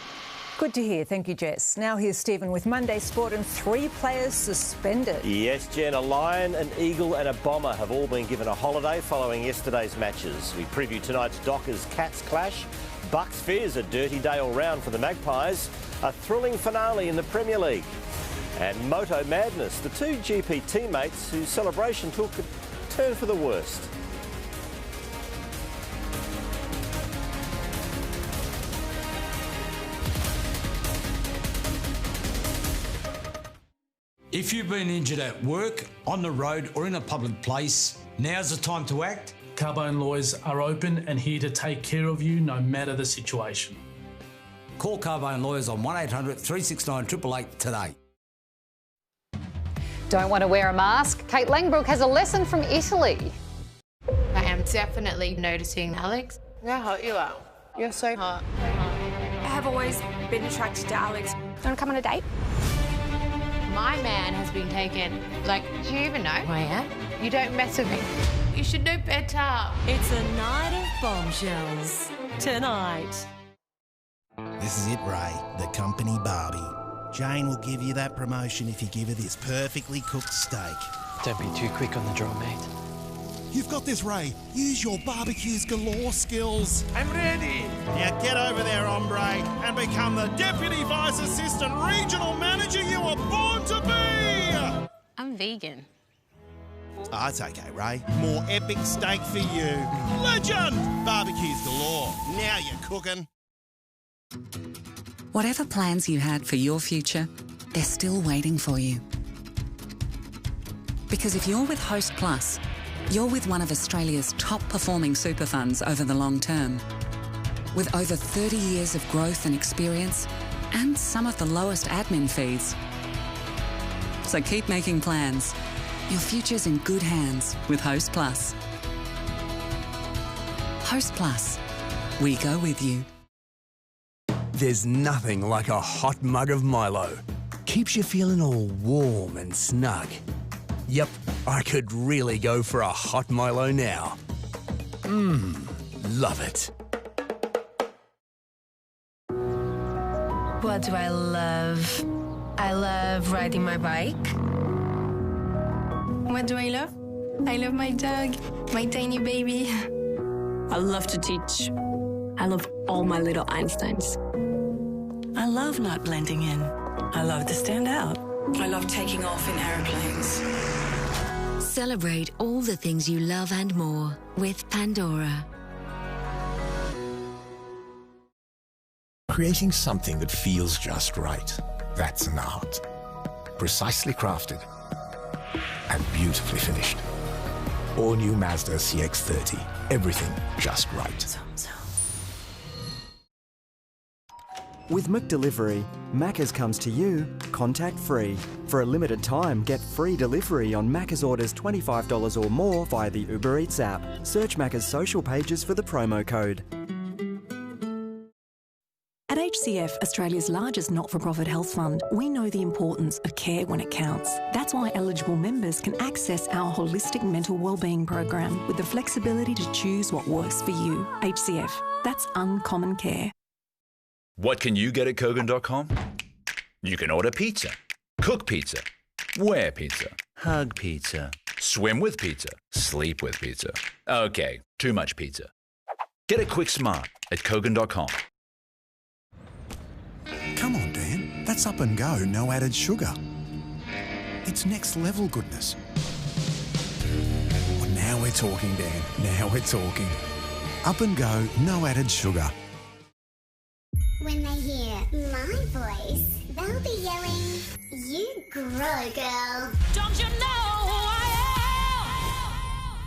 Good to hear. Thank you, Jess. Now here's Stephen with Monday Sport and 3 players suspended.
Yes, Jen, a Lion, an Eagle and a Bomber have all been given a holiday following yesterday's matches. We preview tonight's Dockers-Cats clash. Bucks fears a dirty day all round for the Magpies. A thrilling finale in the Premier League. And Moto Madness, the 2 GP teammates whose celebration took a turn for the worst.
If you've been injured at work, on the road or in a public place, now's the time to act.
Carbone Lawyers are open and here to take care of you no matter the situation.
Call Carbone Lawyers on 1800 369 888 today.
Don't want to wear a mask? Kate Langbrook has a lesson from Italy.
I am definitely noticing Alex. How hot you are. You're so hot.
I have always been attracted to Alex.
Do you want to come on a date? My man has been taken. Like, do you even know who I am? You don't mess with me. You should know better.
It's a night of bombshells tonight.
This is it, Ray, the company Barbie. Jane will give you that promotion if you give her this perfectly cooked steak.
Don't be too quick on the draw, mate.
You've got this, Ray. Use your barbecues galore skills. I'm ready. Now get over there, hombre, and become the Deputy Vice Assistant Regional Manager you were born to be.
I'm vegan.
Oh, it's okay, Ray. More epic steak for you. Legend! Barbecues galore. Now you're cooking.
Whatever plans you had for your future, they're still waiting for you. Because if you're with Host Plus, you're with one of Australia's top-performing super funds over the long term. With over 30 years of growth and experience and some of the lowest admin fees. So keep making plans. Your future's in good hands with Host Plus. Host Plus. We go with you.
There's nothing like a hot mug of Milo. Keeps you feeling all warm and snug. Yep, I could really go for a hot Milo now. Love it.
What do I love? I love riding my bike.
What do I love? I love my dog, my tiny baby.
I love to teach. I love all my little Einsteins.
I love not blending in. I love to stand out. I love taking off in aeroplanes.
Celebrate all the things you love and more with Pandora.
Creating something that feels just right. That's an art. Precisely crafted and beautifully finished. All new Mazda CX-30. Everything just right.
With McDelivery, Macca's comes to you contact-free. For a limited time, get free delivery on Macca's orders $25 or more via the Uber Eats app. Search Macca's social pages for the promo code.
At HCF, Australia's largest not-for-profit health fund, we know the importance of care when it counts. That's why eligible members can access our holistic mental wellbeing program with the flexibility to choose what works for you. HCF, that's uncommon care.
What can you get at Kogan.com? You can order pizza, cook pizza, wear pizza, hug pizza, swim with pizza, sleep with pizza. Okay, too much pizza. Get it quick smart at Kogan.com.
Come on, Dan. That's Up and Go, no added sugar. It's next level goodness. Well, now we're talking, Dan. Now we're talking. Up and Go, no added sugar.
When they hear my voice, they'll be yelling, "You grow, girl."
Don't you know who I am?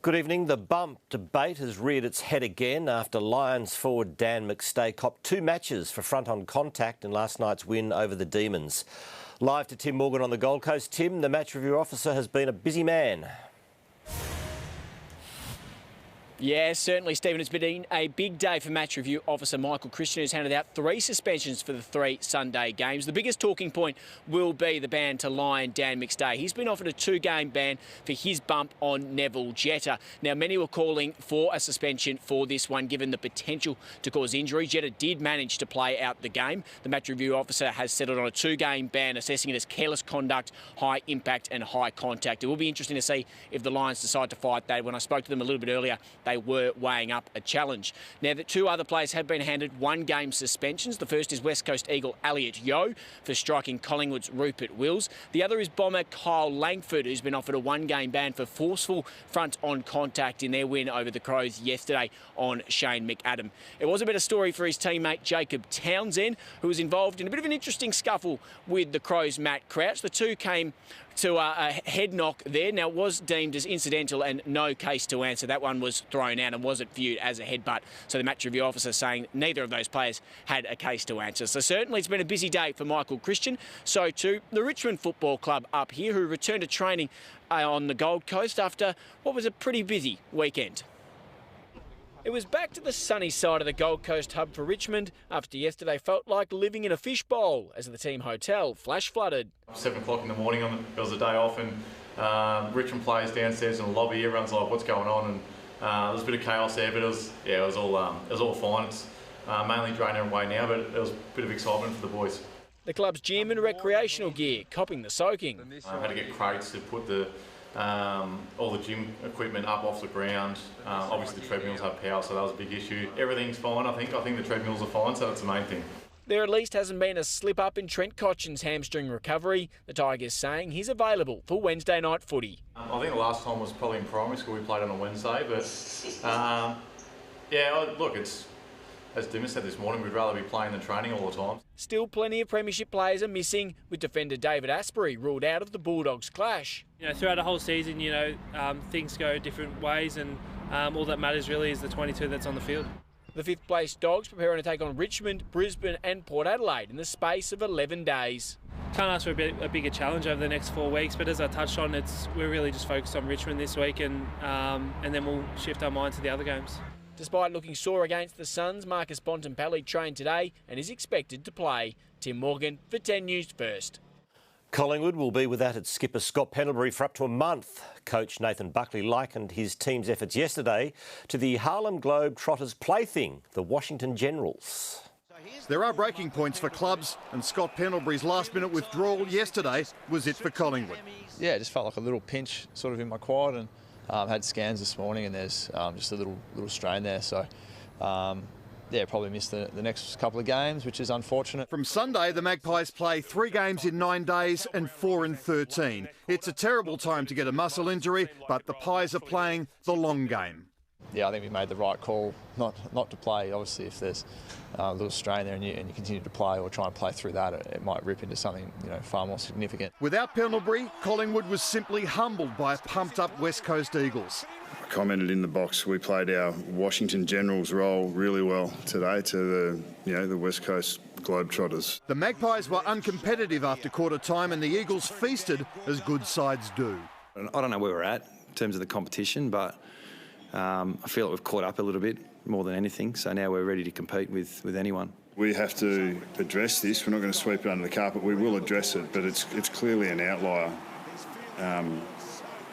Good evening. The bump debate has reared its head again after Lions forward Dan McStay copped 2 matches for front-on contact in last night's win over the Demons. Live to Tim Morgan on the Gold Coast. Tim, the match review officer has been a busy man.
Yeah, certainly, Stephen. It's been a big day for match review officer Michael Christian, who's handed out 3 suspensions for the 3 Sunday games. The biggest talking point will be the ban to Lion Dan McStay. He's been offered a 2-game ban for his bump on Neville Jetta. Now, many were calling for a suspension for this one, given the potential to cause injury. Jetta did manage to play out the game. The match review officer has settled on a 2-game ban, assessing it as careless conduct, high impact and high contact. It will be interesting to see if the Lions decide to fight that. When I spoke to them a little bit earlier, they were weighing up a challenge. Now, the 2 other players have been handed 1-game suspensions. The first is West Coast Eagle Elliot Yeo for striking Collingwood's Rupert Wills. The other is bomber Kyle Langford, who's been offered a 1-game ban for forceful front-on contact in their win over the Crows yesterday on Shane McAdam. It was a better story for his teammate Jacob Townsend, who was involved in a bit of an interesting scuffle with the Crows' Matt Crouch. The two came to a head knock there. Now, it was deemed as incidental and no case to answer. That one was thrown out and wasn't viewed as a headbutt. So the match review officer saying neither of those players had a case to answer. So certainly it's been a busy day for Michael Christian. So too the Richmond Football Club up here, who returned to training on the Gold Coast after what was a pretty busy weekend. It was back to the sunny side of the Gold Coast hub for Richmond after yesterday felt like living in a fishbowl as the team hotel flash flooded.
7 o'clock in the morning, it was a day off, and Richmond players downstairs in the lobby. Everyone's like, "What's going on?" And there was a bit of chaos there, but it was all fine. It's mainly draining away now, but it was a bit of excitement for the boys.
The club's gym and recreational gear copping the soaking.
I had to get crates to put all the gym equipment up off the ground. Obviously the treadmills have power, so that was a big issue. Everything's fine, I think. I think the treadmills are fine, so that's the main thing.
There at least hasn't been a slip-up in Trent Cotchin's hamstring recovery. The Tigers saying he's available for Wednesday night footy.
I think the last time was probably in primary school. We played on a Wednesday, but look, it's, as Dimmer said this morning, we'd rather be playing than training all the time.
Still plenty of premiership players are missing, with defender David Asprey ruled out of the Bulldogs clash.
Throughout the whole season, things go different ways, and all that matters really is the 22 that's on the field.
The 5th place Dogs preparing to take on Richmond, Brisbane and Port Adelaide in the space of 11 days.
Can't ask for a bigger challenge over the next 4 weeks, but as I touched on, we're really just focused on Richmond this week, and then we'll shift our mind to the other games.
Despite looking sore against the Suns, Marcus Bontempelli trained today and is expected to play. Tim Morgan for 10 News First.
Collingwood will be without its skipper Scott Pendlebury for up to a month. Coach Nathan Buckley likened his team's efforts yesterday to the Harlem Globetrotters' plaything, the Washington Generals.
There are breaking points for clubs, and Scott Pendlebury's last-minute withdrawal yesterday was it for Collingwood.
Yeah, it just felt like a little pinch sort of in my quad, and had scans this morning, and there's just a little strain there. So, probably missed the next couple of games, which is unfortunate.
From Sunday, the Magpies play 3 games in 9 days and 4 in 13. It's a terrible time to get a muscle injury, but the Pies are playing the long game.
Yeah, I think we made the right call not to play. Obviously, if there's a little strain there and you continue to play or try and play through that, it might rip into something far more significant.
Without Pendlebury, Collingwood was simply humbled by a pumped-up West Coast Eagles.
I commented in the box, we played our Washington Generals role really well today to the West Coast Globetrotters.
The Magpies were uncompetitive after quarter time, and the Eagles feasted as good sides do.
I don't know where we're at in terms of the competition, but I feel like we've caught up a little bit more than anything, so now we're ready to compete with anyone.
We have to address this. We're not going to sweep it under the carpet. We will address it, but it's clearly an outlier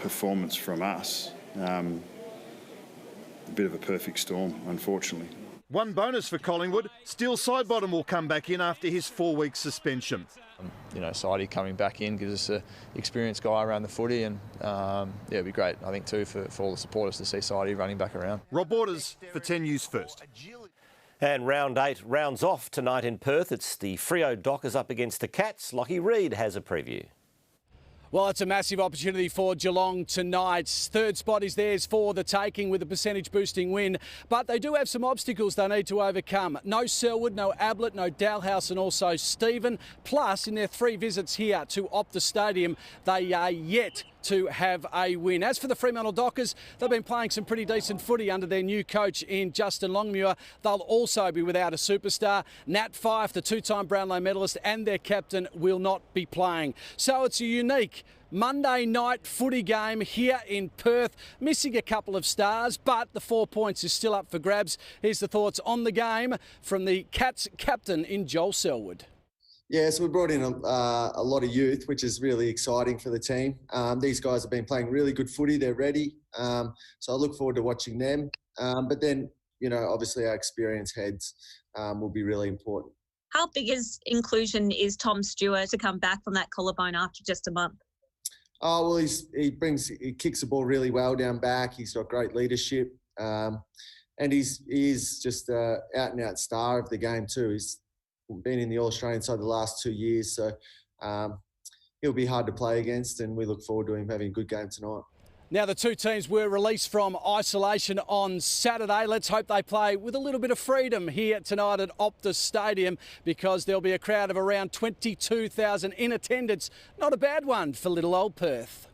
performance from us. A bit of a perfect storm, unfortunately.
One bonus for Collingwood, Steele Sidebottom will come back in after his 4-week suspension.
Sidey coming back in gives us an experienced guy around the footy, and it'd be great, I think, too, for all the supporters to see Sidey running back around.
Rob Waters for 10 News First.
And round 8 rounds off tonight in Perth. It's the Freo Dockers up against the Cats. Lockie Reid has a preview.
Well, it's a massive opportunity for Geelong tonight. 3rd spot is theirs for the taking with a percentage-boosting win. But they do have some obstacles they need to overcome. No Selwood, no Ablett, no Dalhouse and also Stephen. Plus, in their 3 visits here to Optus Stadium, they are yet to have a win. As for the Fremantle Dockers, they've been playing some pretty decent footy under their new coach in Justin Longmuir. They'll also be without a superstar. Nat Fyfe, the two-time Brownlow medalist, and their captain will not be playing. So it's a unique Monday night footy game here in Perth, missing a couple of stars, but the 4 points is still up for grabs. Here's the thoughts on the game from the Cats captain in Joel Selwood.
Yeah, so we brought in a lot of youth, which is really exciting for the team. These guys have been playing really good footy. They're ready. So I look forward to watching them. But then, you know, obviously our experienced heads will be really important.
How big inclusion is Tom Stewart to come back from that collarbone after just a month?
Oh, well, he kicks the ball really well down back. He's got great leadership. And he is just an out-and-out star of the game too. He's been in the All-Australian side the last 2 years, so he'll be hard to play against, and we look forward to him having a good game tonight.
Now, the two teams were released from isolation on Saturday. Let's hope they play with a little bit of freedom here tonight at Optus Stadium, because there'll be a crowd of around 22,000 in attendance. Not a bad one for little old Perth.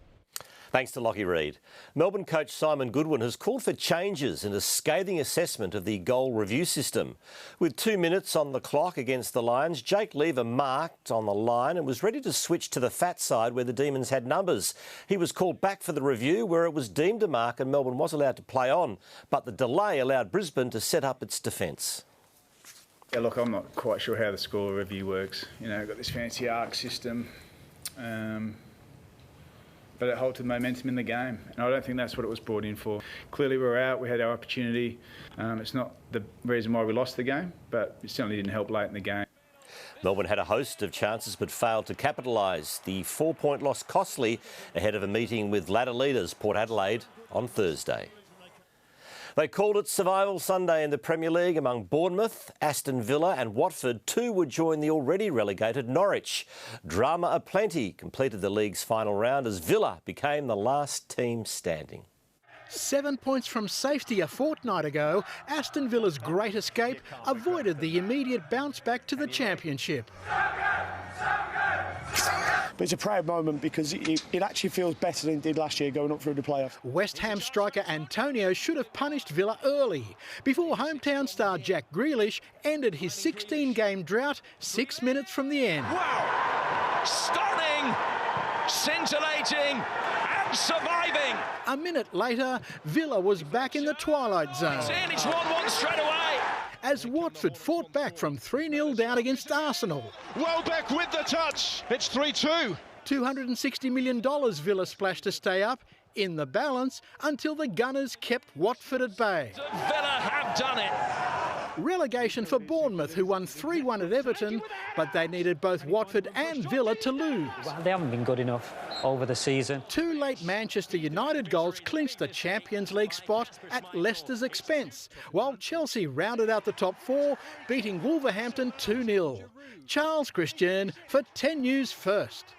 Thanks to Lockie Reid. Melbourne coach Simon Goodwin has called for changes in a scathing assessment of the goal review system. With 2 minutes on the clock against the Lions, Jake Lever marked on the line and was ready to switch to the fat side where the Demons had numbers. He was called back for the review where it was deemed a mark and Melbourne was allowed to play on, but the delay allowed Brisbane to set up its defence.
Yeah, look, I'm not quite sure how the score review works. You know, got this fancy arc system. But it halted momentum in the game, and I don't think that's what it was brought in for. Clearly we were out, we had our opportunity. It's not the reason why we lost the game, but it certainly didn't help late in the game.
Melbourne had a host of chances but failed to capitalise. The 4-point loss costly ahead of a meeting with ladder leaders Port Adelaide on Thursday. They called it Survival Sunday in the Premier League among Bournemouth, Aston Villa and Watford. Two would join the already relegated Norwich. Drama aplenty completed the league's final round as Villa became the last team standing.
7 points from safety a fortnight ago, Aston Villa's great escape avoided the immediate bounce back to the championship.
But it's a proud moment because it actually feels better than it did last year going up through the playoff.
West Ham striker Antonio should have punished Villa early before hometown star Jack Grealish ended his 16-game drought 6 minutes from the end.
Wow! Stunning! Scintillating! And surviving!
A minute later, Villa was back in the twilight zone.
It's in, it's 1-1 straight away!
As Watford fought back from 3-0 down against Arsenal.
Welbeck with the touch. It's 3-2.
$260 million Villa splashed to stay up in the balance until the Gunners kept Watford at bay.
Villa have done it.
Relegation for Bournemouth, who won 3-1 at Everton, but they needed both Watford and Villa to lose.
Well, they haven't been good enough over the season.
Two late Manchester United goals clinched the Champions League spot at Leicester's expense, while Chelsea rounded out the top four, beating Wolverhampton 2-0. Charles Christian for 10 News First.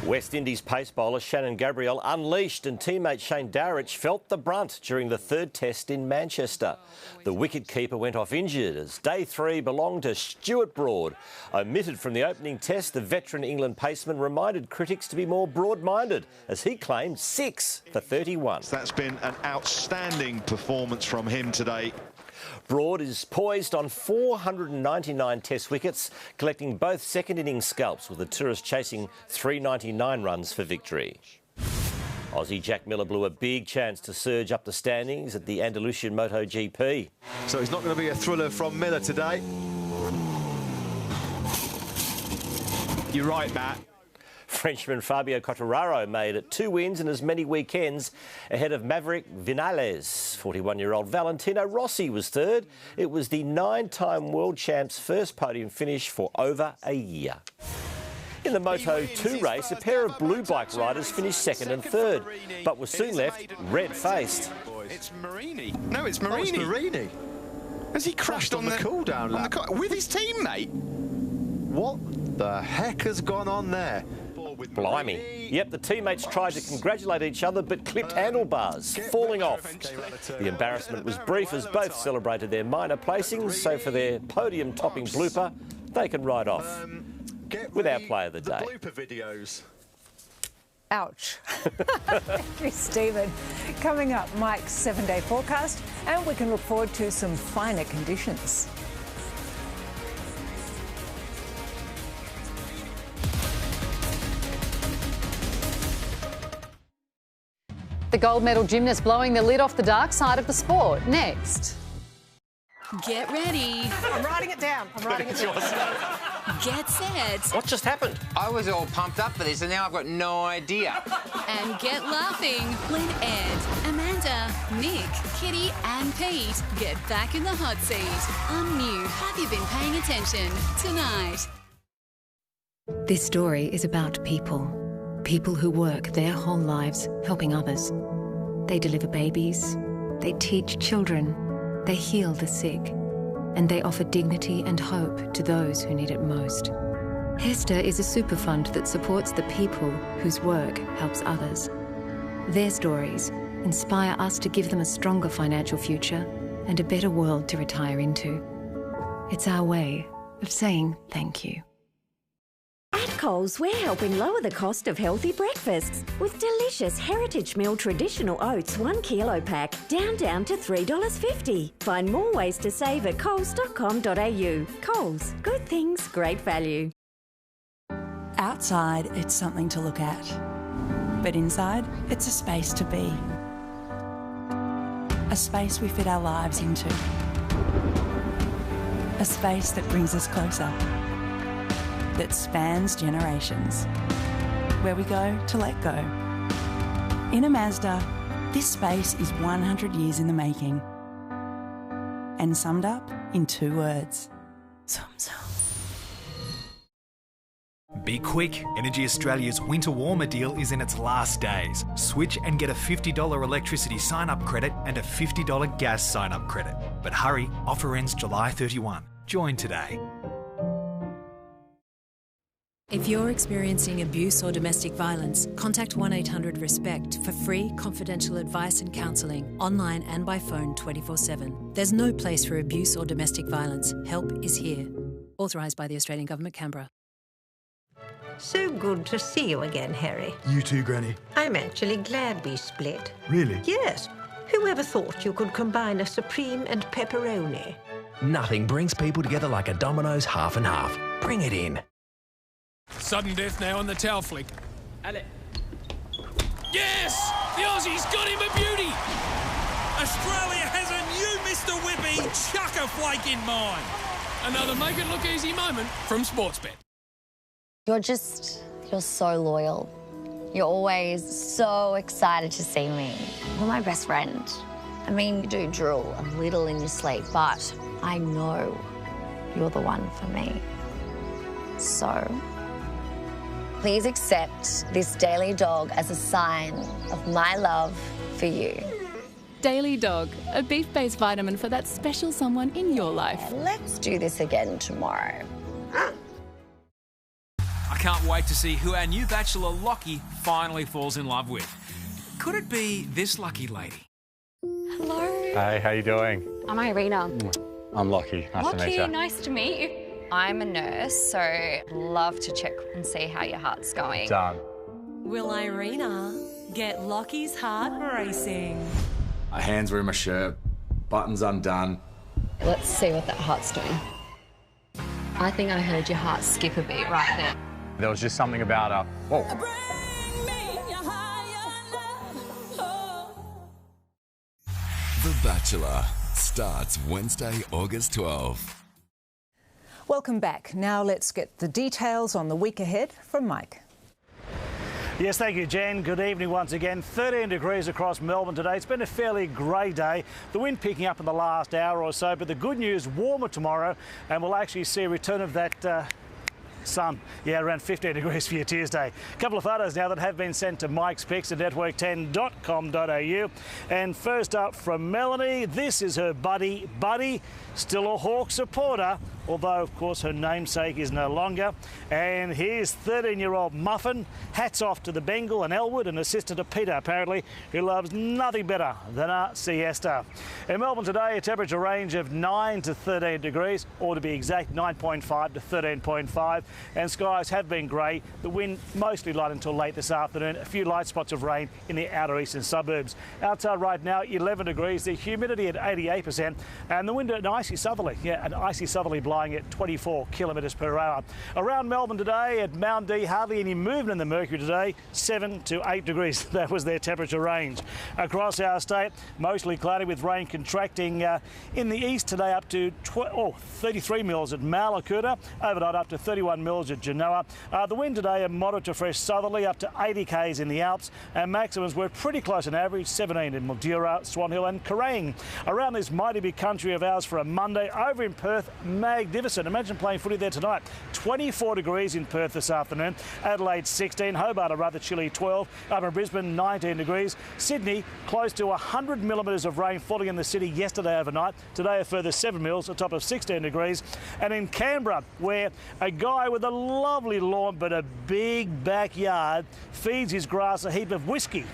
West Indies pace bowler Shannon Gabriel unleashed and teammate Shane Dowrich felt the brunt during the third test in Manchester. The wicket-keeper went off injured as day 3 belonged to Stuart Broad. Omitted from the opening test, the veteran England paceman reminded critics to be more broad-minded as he claimed 6 for 31.
That's been an outstanding performance from him today.
Broad is poised on 499 test wickets, collecting both second innings scalps, with the tourist chasing 399 runs for victory. Aussie Jack Miller blew a big chance to surge up the standings at the Andalusian MotoGP.
So it's not going to be a thriller from Miller today. You're right, Matt.
Frenchman Fabio Quartararo made it 2 wins in as many weekends ahead of Maverick Vinales. 41-year-old Valentino Rossi was third. It was the 9-time world champ's first podium finish for over a year. In the Moto2 race, a pair of blue bike riders finished second and third, but were soon left red-faced.
It's Marini. No, it's Marini. Oh, it's Marini. Has he crashed on the cool-down lap? With his teammate? What the heck has gone on there?
Blimey. Yep, the teammates tried to congratulate each other but clipped handlebars, falling off. The embarrassment was brief as both celebrated their minor placings, so for their podium-topping blooper, they can ride off with our play of the day.
Ouch. Thank you, Stephen. Coming up, Mike's 7-day forecast, and we can look forward to some finer conditions.
The gold medal gymnast blowing the lid off the dark side of the sport. Next.
Get ready.
I'm writing it down.
Get set.
What just happened? I was all pumped up for this and now I've got no idea.
And get laughing when Ed, Amanda, Nick, Kitty and Pete get back in the hot seat on New Have You Been Paying Attention tonight.
This story is about people. People who work their whole lives helping others. They deliver babies, they teach children, they heal the sick, and they offer dignity and hope to those who need it most. Hester is a super fund that supports the people whose work helps others. Their stories inspire us to give them a stronger financial future and a better world to retire into. It's our way of saying thank you.
At Coles, we're helping lower the cost of healthy breakfasts with delicious Heritage Meal traditional oats 1 kilo pack down to $3.50. Find more ways to save at coles.com.au. Coles, good things, great value.
Outside, it's something to look at. But inside, it's a space to be. A space we fit our lives into. A space that brings us closer. That spans generations. Where we go to let go. In a Mazda, this space is 100 years in the making. And summed up in 2 words. Zum zum.
Be quick, Energy Australia's Winter Warmer deal is in its last days. Switch and get a $50 electricity sign-up credit and a $50 gas sign-up credit. But hurry, offer ends July 31. Join today.
If you're experiencing abuse or domestic violence, contact 1-800-RESPECT for free, confidential advice and counselling, online and by phone 24/7. There's no place for abuse or domestic violence. Help is here. Authorised by the Australian Government, Canberra.
So good to see you again, Harry.
You too, Granny.
I'm actually glad we split.
Really?
Yes. Whoever thought you could combine a supreme and pepperoni?
Nothing brings people together like a Domino's half and half. Bring it in.
Sudden death now on the towel flick. Yes! The Aussie's got him a beauty! Australia has a new Mr. Whippy chuck-a-flake in mind. Another make-it-look-easy moment from Sportsbet.
You're so loyal. You're always so excited to see me. You're my best friend. I mean, you do drool a little in your sleep, but I know you're the one for me. So, please accept this Daily Dog as a sign of my love for you.
Daily Dog, a beef-based vitamin for that special someone in your life.
Let's do this again tomorrow.
I can't wait to see who our new bachelor Lockie finally falls in love with. Could it be this lucky lady?
Hello.
Hey, how you doing?
I'm Irina.
I'm Lockie. Nice to meet you.
Lockie, nice to meet you. I'm a nurse, so love to check and see how your heart's going.
Done.
Will Irina get Lockie's heart racing?
My hands were in my shirt, buttons undone.
Let's see what that heart's doing. I think I heard your heart skip a beat right there.
There was just something about whoa.
The Bachelor starts Wednesday, August 12.
Welcome back. Now let's get the details on the week ahead from Mike.
Yes, thank you, Jen. Good evening once again. 13 degrees across Melbourne today. It's been a fairly grey day. The wind picking up in the last hour or so, but the good news, warmer tomorrow, and we'll actually see a return of that sun. Yeah, around 15 degrees for your Tuesday. A couple of photos now that have been sent to Mike's Picks at network10.com.au. And first up from Melanie, this is her buddy, still a Hawk supporter, although, of course, her namesake is no longer. And here's 13-year-old Muffin. Hats off to the Bengal and Elwood, and assistant to Peter, apparently, who loves nothing better than a siesta. In Melbourne today, a temperature range of 9 to 13 degrees, or to be exact, 9.5 to 13.5. And skies have been grey. The wind mostly light until late this afternoon. A few light spots of rain in the outer eastern suburbs. Outside right now, 11 degrees. The humidity at 88%, and the wind an icy southerly. Yeah, an icy southerly blowing at 24 kilometres per hour. Around Melbourne today, at Mount D, hardly any movement in the mercury today. 7 to 8 degrees. That was their temperature range. Across our state, mostly cloudy with rain contracting in the east today up to 33 mils at Malakuta. Overnight up to 31 mils at Genoa. The wind today a moderate to fresh southerly up to 80 k's in the Alps, and maximums were pretty close on average, 17 in Mildura, Swan Hill and Kerrang. Around this mighty big country of ours for a Monday, over in Perth, magnificent. Imagine playing footy there tonight. 24 degrees in Perth this afternoon. Adelaide 16, Hobart a rather chilly 12. Up in Brisbane 19 degrees. Sydney close to 100 millimetres of rain falling in the city yesterday overnight. Today a further 7 mils, a top of 16 degrees. And in Canberra, where a guy with a lovely lawn but a big backyard feeds his grass a heap of whiskey.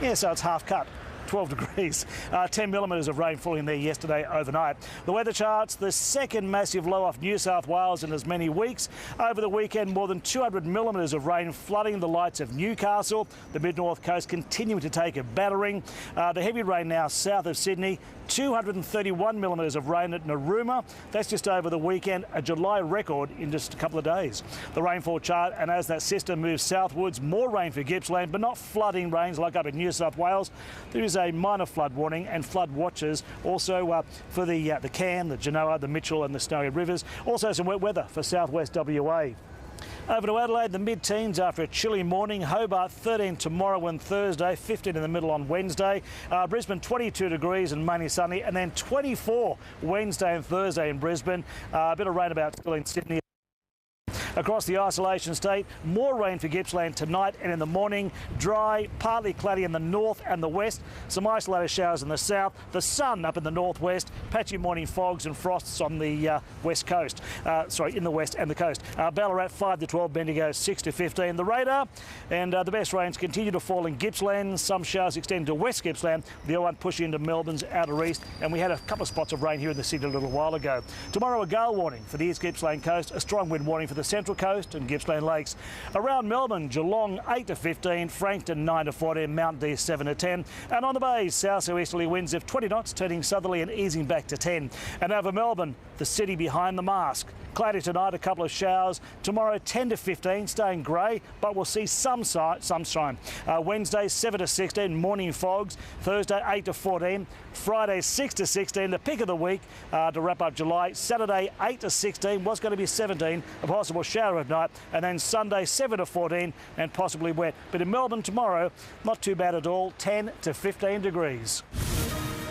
Yeah, so it's half cut. 12 degrees. 10 millimetres of rain falling there yesterday overnight. The weather charts, the second massive low off New South Wales in as many weeks. Over the weekend, more than 200 millimetres of rain flooding the lights of Newcastle. The mid-north coast continuing to take a battering. The heavy rain now south of Sydney. 231 millimetres of rain at Narooma. That's just over the weekend, a July record in just a couple of days. The rainfall chart, and as that system moves southwards, more rain for Gippsland, but not flooding rains like up in New South Wales. There is a minor flood warning and flood watches also for the Cairn, the Genoa, the Mitchell and the Snowy Rivers. Also some wet weather for southwest WA. Over to Adelaide, the mid-teens after a chilly morning. Hobart 13 tomorrow and Thursday, 15 in the middle on Wednesday. Brisbane 22 degrees and mainly sunny, and then 24 Wednesday and Thursday in Brisbane. A bit of rain about still in Sydney. Across the isolation state, more rain for Gippsland tonight and in the morning. Dry, partly cloudy in the north and the west. Some isolated showers in the south. The sun up in the northwest. Patchy morning fogs and frosts on the west coast. In the west and the coast. Ballarat 5 to 12, Bendigo 6 to 15. The radar and the best rains continue to fall in Gippsland. Some showers extend to West Gippsland. The other one pushing into Melbourne's outer east. And we had a couple of spots of rain here in the city a little while ago. Tomorrow, a gale warning for the East Gippsland coast. A strong wind warning for the central coast and Gippsland Lakes. Around Melbourne, Geelong 8 to 15, Frankton 9 to 14, Mount D 7 to 10. And on the bays, south-easterly winds of 20 knots, turning southerly and easing back to 10. And over Melbourne, the city behind the mask. Cloudy tonight, a couple of showers. Tomorrow 10 to 15, staying grey, but we'll see some sunshine. Wednesday 7 to 16, morning fogs. Thursday 8 to 14. Friday 6 to 16, the pick of the week to wrap up July. Saturday 8 to 16, was going to be 17, a possible shower at night. And then Sunday 7 to 14 and possibly wet. But in Melbourne tomorrow, not too bad at all, 10 to 15 degrees.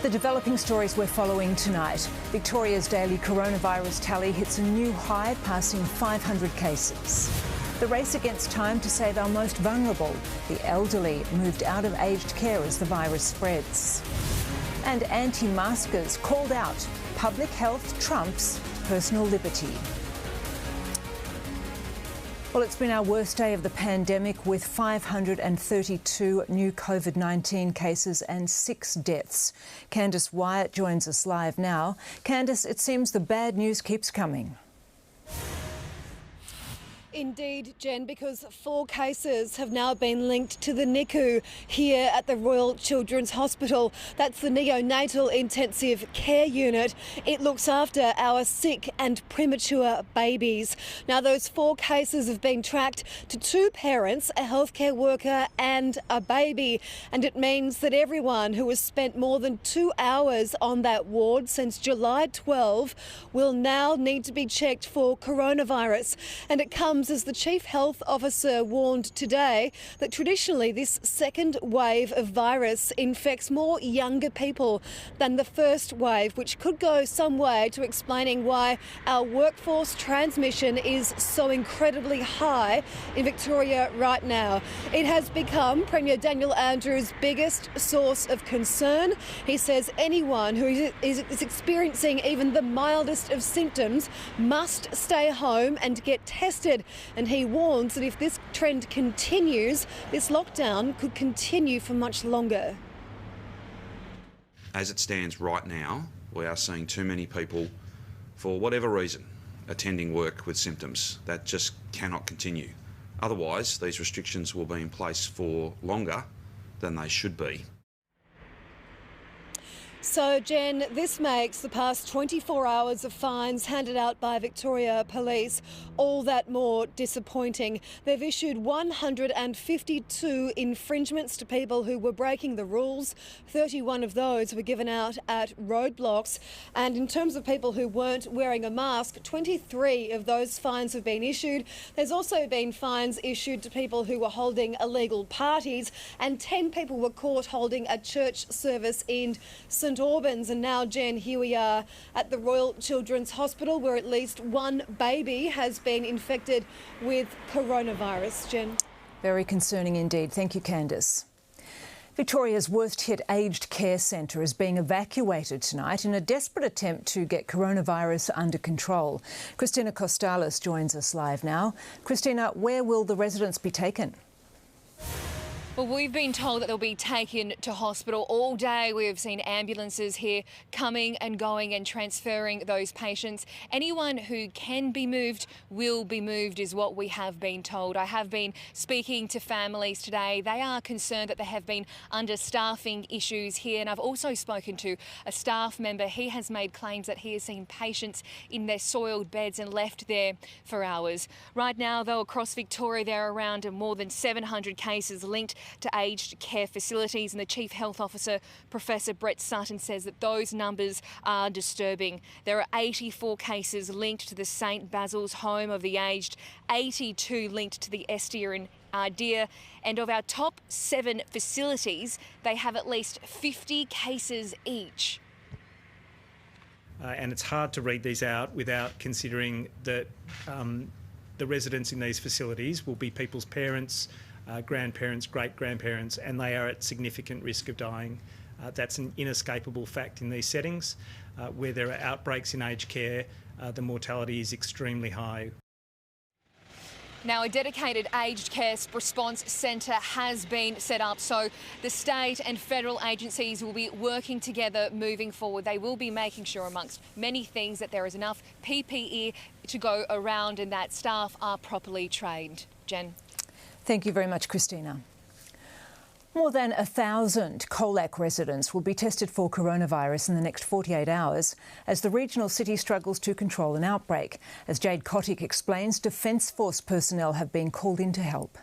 The developing stories we're following tonight. Victoria's daily coronavirus tally hits a new high, passing 500 cases. The race against time to save our most vulnerable, the elderly, moved out of aged care as the virus spreads. And anti-maskers called out, public health trumps personal liberty. Well, it's been our worst day of the pandemic with 532 new COVID-19 cases and 6 deaths. Candice Wyatt joins us live now. Candice, it seems the bad news keeps coming.
Indeed, Jen, because 4 cases have now been linked to the NICU here at the Royal Children's Hospital. That's the neonatal intensive care unit. It looks after our sick and premature babies. Now, those 4 cases have been tracked to 2 parents, a healthcare worker and a baby. And it means that everyone who has spent more than 2 hours on that ward since July 12 will now need to be checked for coronavirus. And it comes comes as the Chief Health Officer warned today that traditionally this second wave of virus infects more younger people than the first wave, which could go some way to explaining why our workforce transmission is so incredibly high in Victoria right now. It has become Premier Daniel Andrews' biggest source of concern. He says anyone who is experiencing even the mildest of symptoms must stay home and get tested. And he warns that if this trend continues, this lockdown could continue for much longer.
As it stands right now, we are seeing too many people, for whatever reason, attending work with symptoms. That just cannot continue. Otherwise, these restrictions will be in place for longer than they should be.
So, Jen, this makes the past 24 hours of fines handed out by Victoria Police all that more disappointing. They've issued 152 infringements to people who were breaking the rules. 31 of those were given out at roadblocks. And in terms of people who weren't wearing a mask, 23 of those fines have been issued. There's also been fines issued to people who were holding illegal parties, and 10 people were caught holding a church service in St Albans. And now, Jen, here we are at the Royal Children's Hospital, where at least one baby has been infected with coronavirus. Jen.
Very concerning indeed. Thank you, Candice. Victoria's worst-hit aged care centre is being evacuated tonight in a desperate attempt to get coronavirus under control. Christina Costalis joins us live now. Christina, where will the residents be taken?
Well, we've been told that they'll be taken to hospital all day. We have seen ambulances here coming and going and transferring those patients. Anyone who can be moved will be moved, is what we have been told. I have been speaking to families today. They are concerned that there have been understaffing issues here, and I've also spoken to a staff member. He has made claims that he has seen patients in their soiled beds and left there for hours. Right now, though, across Victoria, there are around more than 700 cases linked to aged care facilities, and the Chief Health Officer, Professor Brett Sutton, says that those numbers are disturbing. There are 84 cases linked to the St Basil's Home of the Aged, 82 linked to the Estia in Ardea, and of our top 7 facilities, they have at least 50 cases each.
And it's hard to read these out without considering that the residents in these facilities will be people's parents, grandparents, great-grandparents, and they are at significant risk of dying. That's an inescapable fact in these settings. Where there are outbreaks in aged care, the mortality is extremely high.
Now, a dedicated aged care response centre has been set up, so the state and federal agencies will be working together moving forward. They will be making sure, amongst many things, that there is enough PPE to go around and that staff are properly trained. Jen.
Thank you very much, Christina. More than 1,000 Colac residents will be tested for coronavirus in the next 48 hours as the regional city struggles to control an outbreak. As Jade Keyte explains, Defence Force personnel have been called in to help.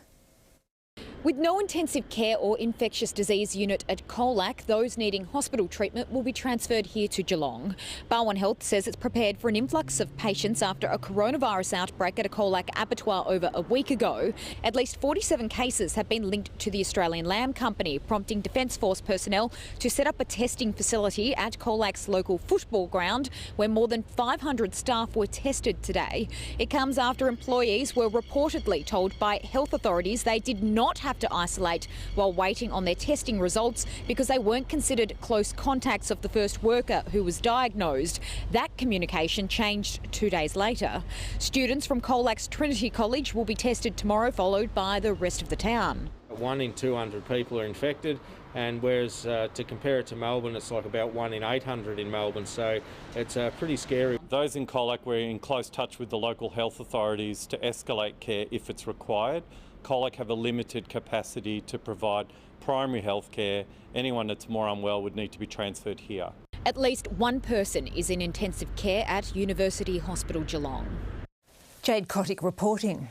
With no intensive care or infectious disease unit at Colac, those needing hospital treatment will be transferred here to Geelong. Barwon Health says it's prepared for an influx of patients after a coronavirus outbreak at a Colac abattoir over a week ago. At least 47 cases have been linked to the Australian Lamb Company, prompting Defence Force personnel to set up a testing facility at Colac's local football ground, where more than 500 staff were tested today. It comes after employees were reportedly told by health authorities they did not have to isolate while waiting on their testing results because they weren't considered close contacts of the first worker who was diagnosed. That communication changed 2 days later. Students from Colac's Trinity College will be tested tomorrow, followed by the rest of the town.
1 in 200 people are infected, and whereas to compare it to Melbourne, it's like about 1 in 800 in Melbourne, so it's pretty scary.
Those in Colac, we're in close touch with the local health authorities to escalate care if it's required. Colac have a limited capacity to provide primary health care. Anyone that's more unwell would need to be transferred here.
At least one person is in intensive care at University Hospital Geelong.
Jade Keyte reporting.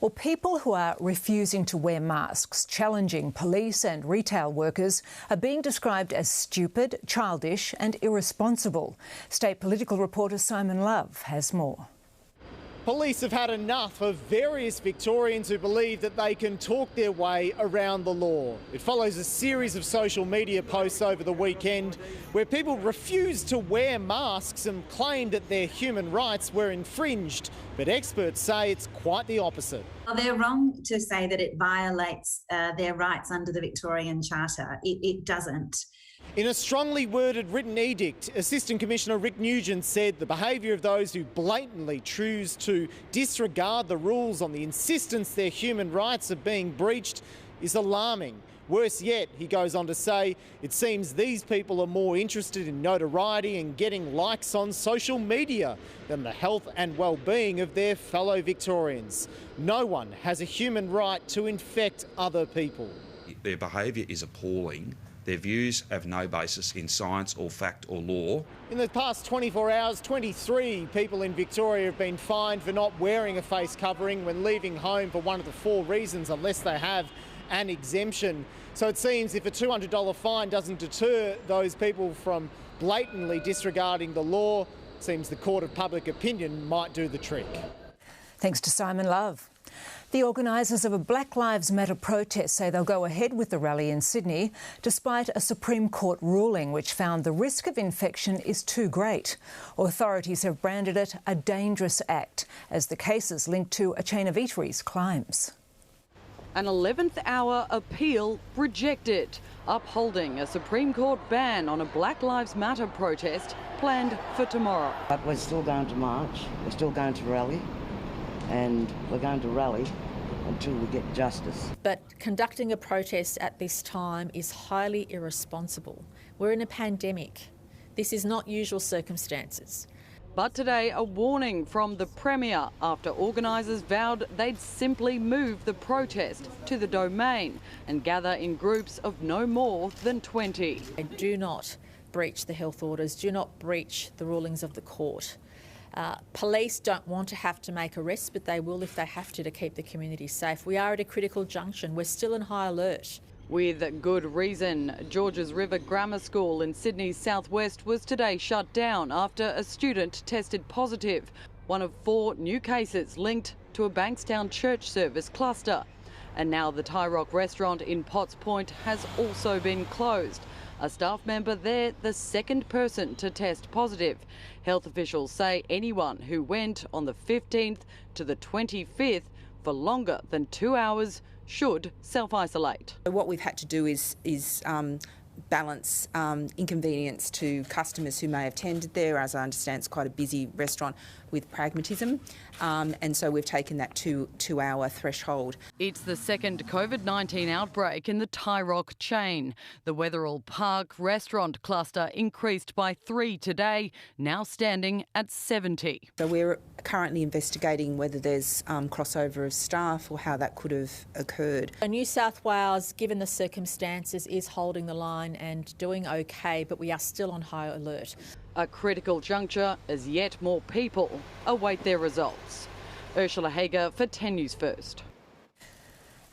Well, people who are refusing to wear masks, challenging police and retail workers, are being described as stupid, childish and irresponsible. State political reporter Simon Love has more.
Police have had enough of various Victorians who believe that they can talk their way around the law. It follows a series of social media posts over the weekend where people refused to wear masks and claimed that their human rights were infringed. But experts say it's quite the opposite.
Well, they're wrong to say that it violates their rights under the Victorian Charter. It doesn't.
In a strongly worded written edict, Assistant Commissioner Rick Nugent said the behaviour of those who blatantly choose to disregard the rules on the insistence their human rights are being breached is alarming. Worse yet, he goes on to say, it seems these people are more interested in notoriety and getting likes on social media than the health and well-being of their fellow Victorians. No one has a human right to infect other people.
Their behaviour is appalling. Their views have no basis in science or fact or law.
In the past 24 hours, 23 people in Victoria have been fined for not wearing a face covering when leaving home for one of the 4 reasons, unless they have an exemption. So it seems if a $200 fine doesn't deter those people from blatantly disregarding the law, it seems the court of public opinion might do the trick.
Thanks to Simon Love. The organisers of a Black Lives Matter protest say they'll go ahead with the rally in Sydney, despite a Supreme Court ruling which found the risk of infection is too great. Authorities have branded it a dangerous act, as the cases linked to a chain of eateries climbs.
An 11th hour appeal rejected, upholding a Supreme Court ban on a Black Lives Matter protest planned for tomorrow.
But we're still going to march, we're still going to rally, and we're going to rally until we get justice.
But conducting a protest at this time is highly irresponsible. We're in a pandemic. This is not usual circumstances.
But today, a warning from the Premier after organisers vowed they'd simply move the protest to the Domain and gather in groups of no more than 20.
Do not breach the health orders, do not breach the rulings of the court. Police don't want to have to make arrests, but they will if they have to keep the community safe. We are at a critical junction. We're still in high alert.
With good reason, Georges River Grammar School in Sydney's southwest was today shut down after a student tested positive, one of 4 new cases linked to a Bankstown church service cluster. And now the Thai Rock restaurant in Potts Point has also been closed. A staff member there, the second person to test positive. Health officials say anyone who went on the 15th to the 25th for longer than 2 hours should self-isolate.
What we've had to do is balance inconvenience to customers who may have tended there. As I understand, it's quite a busy restaurant, with pragmatism, and so we've taken that 2-hour threshold.
It's the second COVID-19 outbreak in the Thai Rock chain. The Wetherill Park restaurant cluster increased by 3 today, now standing at 70.
So we're currently investigating whether there's crossover of staff or how that could have occurred.
New South Wales, given the circumstances, is holding the line and doing okay, but we are still on high alert.
A critical juncture as yet more people await their results. Ursula Hager for 10 News First.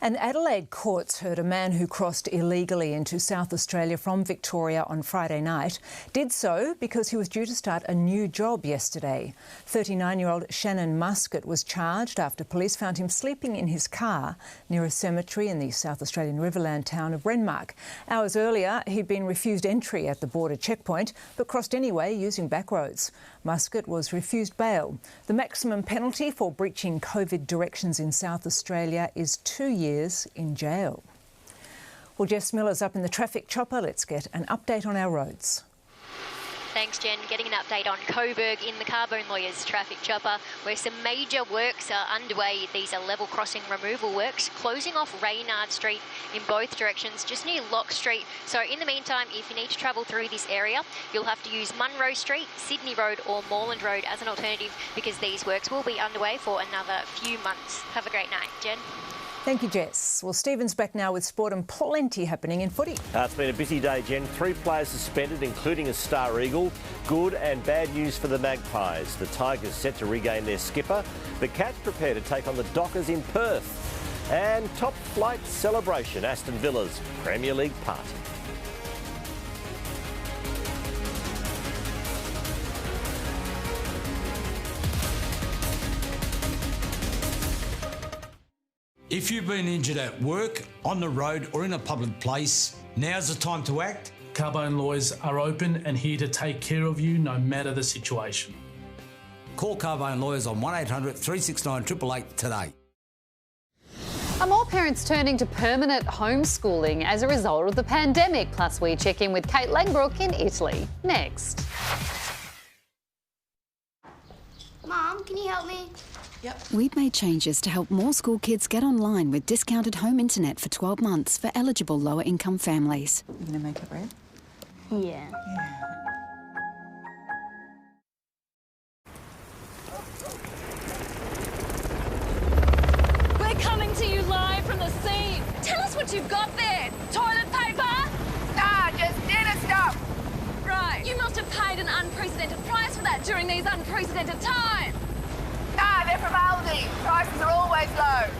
And Adelaide courts heard a man who crossed illegally into South Australia from Victoria on Friday night did so because he was due to start a new job yesterday. 39-year-old Shannon Muscat was charged after police found him sleeping in his car near a cemetery in the South Australian Riverland town of Renmark. Hours earlier, he'd been refused entry at the border checkpoint but crossed anyway using back roads. Muscat was refused bail. The maximum penalty for breaching COVID directions in South Australia is 2 years in jail. Well, Jess Miller's up in the traffic chopper. Let's get an update on our roads.
Thanks, Jen. Getting an update on Coburg in the Carbone Lawyers traffic chopper, where some major works are underway. These are level crossing removal works, closing off Reynard Street in both directions, just near Lock Street. So in the meantime, if you need to travel through this area, you'll have to use Munro Street, Sydney Road or Moreland Road as an alternative, because these works will be underway for another few months. Have a great night, Jen.
Thank you, Jess. Well, Stephen's back now with sport and plenty happening in footy.
It's been a busy day, Jen. 3 players suspended, including a star eagle. Good and bad news for the Magpies. The Tigers set to regain their skipper. The Cats prepare to take on the Dockers in Perth. And top flight celebration, Aston Villa's Premier League party.
If you've been injured at work, on the road or in a public place, now's the time to act. Carbone Lawyers are open and here to take care of you no matter the situation. Call Carbone Lawyers on 1800 369 888 today.
Are more parents turning to permanent homeschooling as a result of the pandemic? Plus, we check in with Keyte Langbrook in Italy. Next.
Mum, can you help me?
Yep. We've made changes to help more school kids get online with discounted home internet for 12 months for eligible lower income families.
You gonna make it red?
Yeah.
We're coming to you live from the scene. Tell us what you've got there. Toilet paper?
Nah, just dinner stuff.
Right. You must have paid an unprecedented price for that during these unprecedented times.
Nah, they're from Aldi. Prices are always low.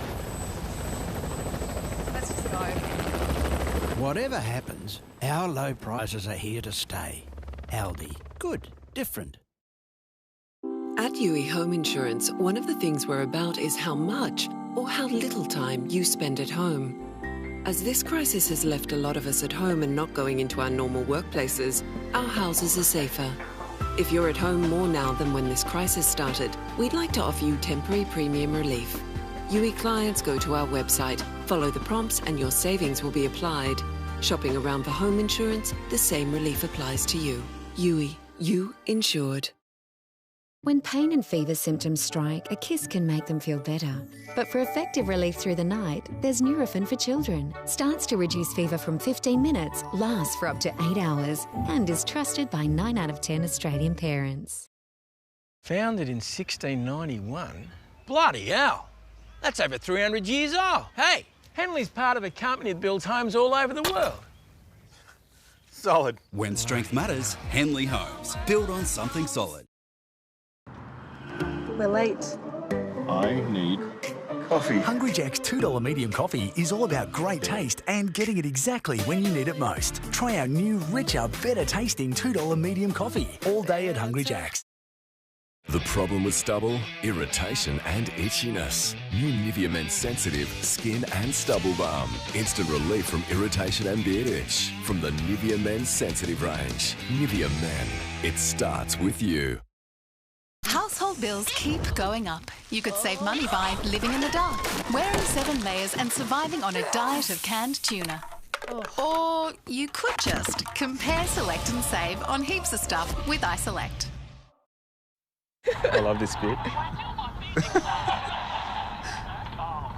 Let's just go.
Whatever happens, our low prices are here to stay. Aldi. Good. Different.
At UE Home Insurance, one of the things we're about is how much or how little time you spend at home. As this crisis has left a lot of us at home and not going into our normal workplaces, our houses are safer. If you're at home more now than when this crisis started, we'd like to offer you temporary premium relief. UE clients go to our website, follow the prompts and your savings will be applied. Shopping around for home insurance, the same relief applies to you. UE, you insured.
When pain and fever symptoms strike, a kiss can make them feel better. But for effective relief through the night, there's Nurofen for children. Starts to reduce fever from 15 minutes, lasts for up to 8 hours, and is trusted by 9 out of 10 Australian parents.
Founded in 1691? Bloody hell! That's over 300 years old. Hey, Henley's part of a company that builds homes all over the world.
Solid. When strength matters, Henley Homes. Build on something solid.
We're late.
I need coffee.
Hungry Jack's $2 medium coffee is all about great taste and getting it exactly when you need it most. Try our new, richer, better tasting $2 medium coffee all day at Hungry Jack's.
The problem with stubble? Irritation and itchiness. New Nivea Men Sensitive Skin and Stubble Balm. Instant relief from irritation and beard itch. From the Nivea Men Sensitive range. Nivea Men. It starts with you.
Household bills keep going up. You could save money by living in the dark, wearing 7 layers and surviving on a diet of canned tuna. Or you could just compare, select and save on heaps of stuff with iSelect.
I love this bit.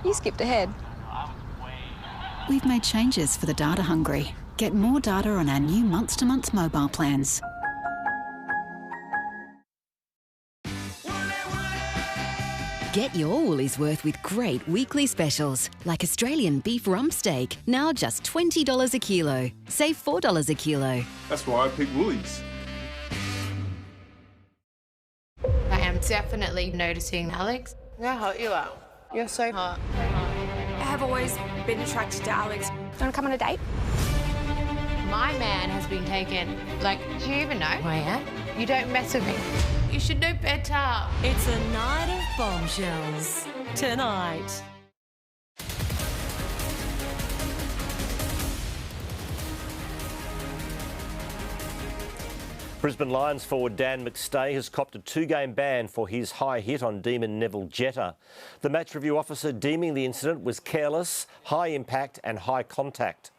You skipped ahead. We've made changes for the data hungry. Get more data on our new month-to-month mobile plans.
Get your Woolies worth with great weekly specials, like Australian beef rump steak, now just $20 a kilo. Save $4 a kilo.
That's why I pick Woolies.
I am definitely noticing Alex.
How hot you are. You're so hot.
I have always been attracted to Alex.
Want to come on a date?
My man has been taken. Like, do you even know who I am? You don't mess with me. You should know better.
It's a night of bombshells tonight.
Brisbane Lions forward Dan McStay has copped a 2-game ban for his high hit on Demon Neville Jetta. The match review officer deeming the incident was careless, high impact and high contact.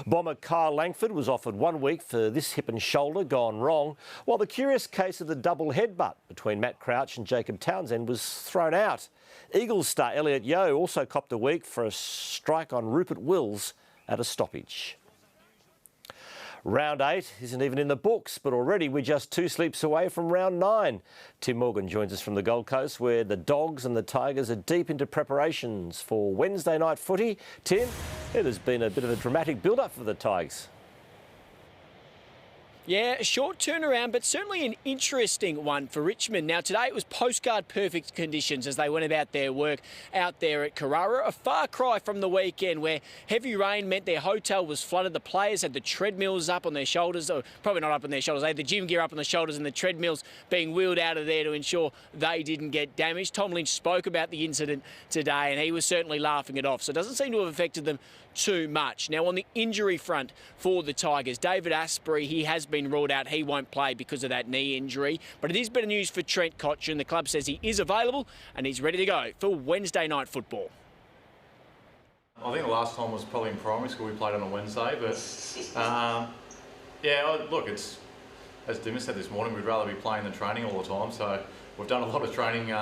Bomber Kyle Langford was offered 1 week for this hip and shoulder gone wrong, while the curious case of the double headbutt between Matt Crouch and Jacob Townsend was thrown out. Eagles star Elliot Yeo also copped a week for a strike on Rupert Wills at a stoppage. Round 8 isn't even in the books, but already we're just 2 sleeps away from round 9. Tim Morgan joins us from the Gold Coast, where the Dogs and the Tigers are deep into preparations for Wednesday night footy. Tim, it has been a bit of a dramatic build-up for the Tigers.
Yeah, a short turnaround, but certainly an interesting one for Richmond. Now, today it was postcard perfect conditions as they went about their work out there at Carrara. A far cry from the weekend where heavy rain meant their hotel was flooded. The players had the treadmills up on their shoulders, or probably not up on their shoulders. They had the gym gear up on the shoulders and the treadmills being wheeled out of there to ensure they didn't get damaged. Tom Lynch spoke about the incident today and he was certainly laughing it off. So it doesn't seem to have affected them too much. Now, on the injury front for the Tigers, David Asprey, he has been ruled out. He won't play because of that knee injury. But it is better news for Trent Cotchin. The club says he is available and he's ready to go for Wednesday night football.
I think the last time was probably in primary school. We played on a Wednesday, but yeah, look, it's as Dimmer said this morning, we'd rather be playing than training all the time. So we've done a lot of training,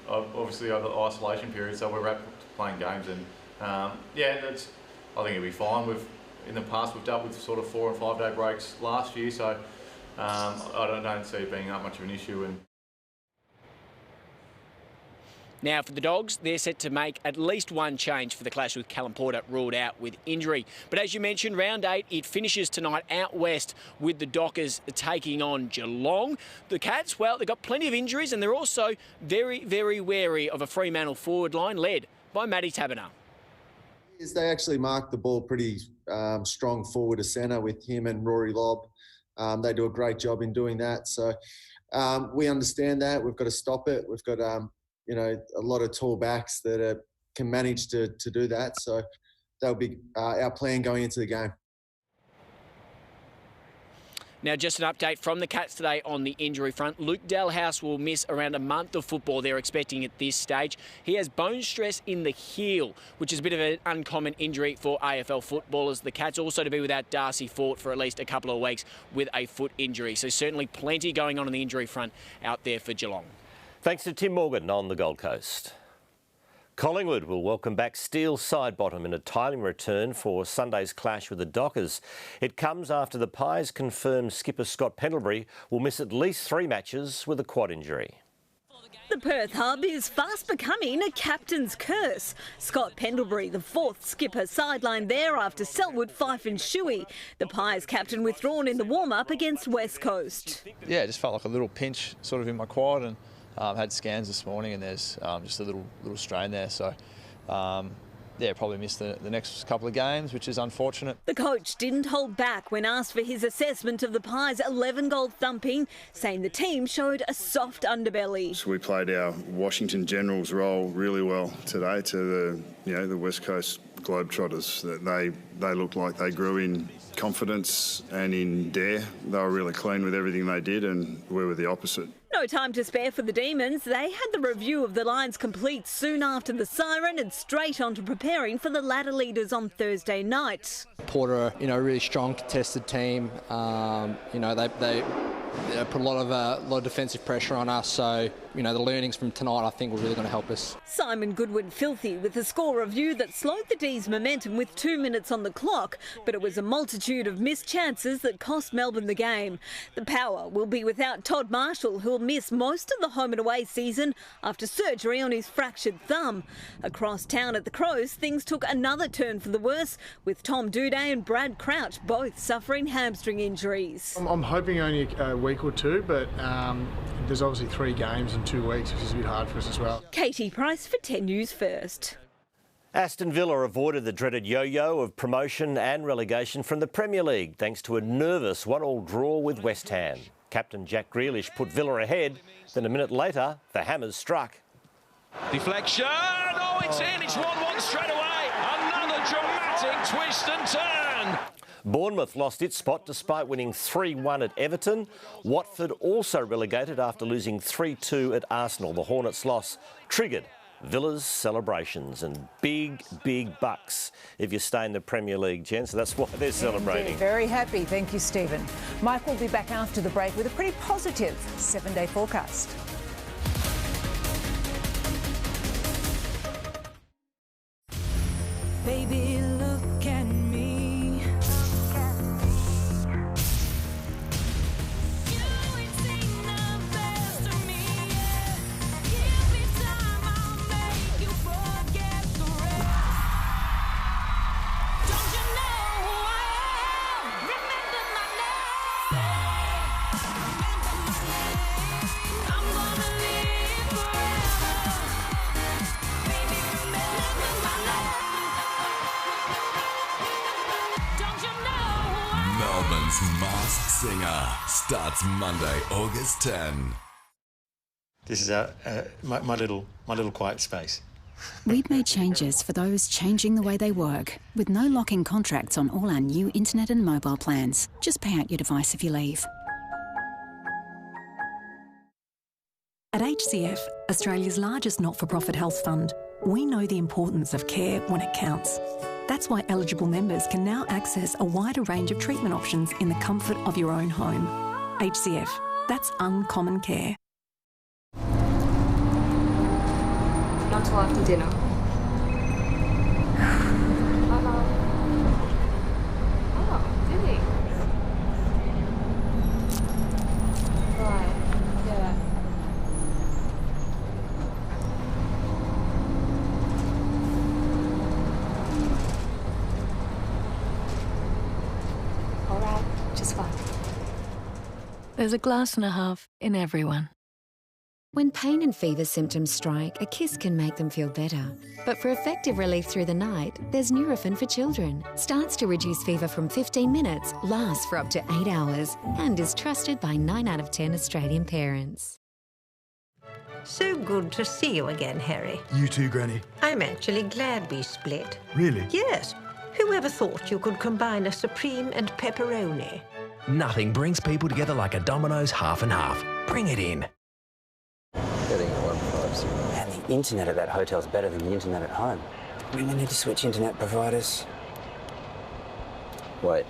obviously over the isolation period. So we're wrapped playing games, and yeah, I think it'll be fine. In the past we've dealt with sort of 4 and 5 day breaks last year, so I don't see it being that much of an issue. And
now for the Dogs, they're set to make at least one change for the clash with Callum Porter, ruled out with injury. But as you mentioned, round 8, it finishes tonight out west with the Dockers taking on Geelong. The Cats, well, they've got plenty of injuries and they're also very, very wary of a Fremantle forward line led by Matty Taberner.
They actually mark the ball pretty strong forward to centre with him and Rory Lobb. They do a great job in doing that. So we understand that. We've got to stop it. We've got a lot of tall backs that can manage to do that. So that'll be our plan going into the game.
Now, just an update from the Cats today on the injury front. Luke Dalhouse will miss around a month of football, they're expecting at this stage. He has bone stress in the heel, which is a bit of an uncommon injury for AFL footballers. The Cats also to be without Darcy Fort for at least a couple of weeks with a foot injury. So certainly plenty going on the injury front out there for Geelong.
Thanks to Tim Morgan on the Gold Coast. Collingwood will welcome back Steele Sidebottom in a timely return for Sunday's clash with the Dockers. It comes after the Pies confirmed skipper Scott Pendlebury will miss at least 3 matches with a quad injury.
The Perth hub is fast becoming a captain's curse. Scott Pendlebury, the 4th skipper, sidelined there after Selwood, Fife and Shuey. The Pies captain withdrawn in the warm-up against West Coast.
Yeah, it just felt like a little pinch sort of in my quad, and had scans this morning and there's just a little strain there. So, yeah, probably missed the next couple of games, which is unfortunate.
The coach didn't hold back when asked for his assessment of the Pies' 11-goal thumping, saying the team showed a soft underbelly.
So we played our Washington Generals role really well today to the West Coast Globetrotters. They looked like they grew in confidence and in dare. They were really clean with everything they did, and we were the opposite.
No time to spare for the Demons. They had the review of the lines complete soon after the siren and straight on to preparing for the ladder leaders on Thursday night.
Porter, a really strong contested team. They put a lot of defensive pressure on us. So, the learnings from tonight I think were really going to help us.
Simon Goodwin filthy with a score review that slowed the D's momentum with 2 minutes on the clock, but it was a multitude of missed chances that cost Melbourne the game. The Power will be without Todd Marshall, who will miss most of the home and away season after surgery on his fractured thumb. Across town at the Crows, things took another turn for the worse, with Tom Duday and Brad Crouch both suffering hamstring injuries.
I'm hoping only a week or two, but there's obviously 3 games in 2 weeks, which is a bit hard for us as well.
Keyte Price for 10 News First.
Aston Villa avoided the dreaded yo-yo of promotion and relegation from the Premier League thanks to a nervous 1-1 draw with West Ham. Captain Jack Grealish put Villa ahead, then a minute later the hammers struck.
Deflection! Oh, it's in! It's 1-1 straight away! Another dramatic twist and turn!
Bournemouth lost its spot despite winning 3-1 at Everton. Watford also relegated after losing 3-2 at Arsenal. The Hornets' loss triggered Villa's celebrations, and big bucks if you stay in the Premier League, Jen, so that's why they're celebrating.
Indeed. Very happy. Thank you, Stephen. Mike will be back after the break with a pretty positive 7-day forecast.
Baby, look at me.
Masked Singer starts Monday, August 10.
This is my little quiet space.
We've made changes for those changing the way they work, with no lock-in contracts on all our new internet and mobile plans. Just pay out your device if you leave.
At HCF, Australia's largest not-for-profit health fund, we know the importance of care when it counts. That's why eligible members can now access a wider range of treatment options in the comfort of your own home. HCF, that's uncommon care.
Not till after dinner. Oh, did he? Right, yeah. All right, just fine.
There's a glass and a half in everyone.
When pain and fever symptoms strike, a kiss can make them feel better. But for effective relief through the night, there's Nurofen for children. Starts to reduce fever from 15 minutes, lasts for up to 8 hours, and is trusted by 9 out of 10 Australian parents.
So good to see you again, Harry.
You too, Granny.
I'm actually glad we split.
Really?
Yes. Whoever thought you could combine a supreme and pepperoni?
Nothing brings people together like a Domino's half and half. Bring it in.
Getting 150. And the internet at that hotel's better than the internet at home. We may need to switch internet providers. Wait.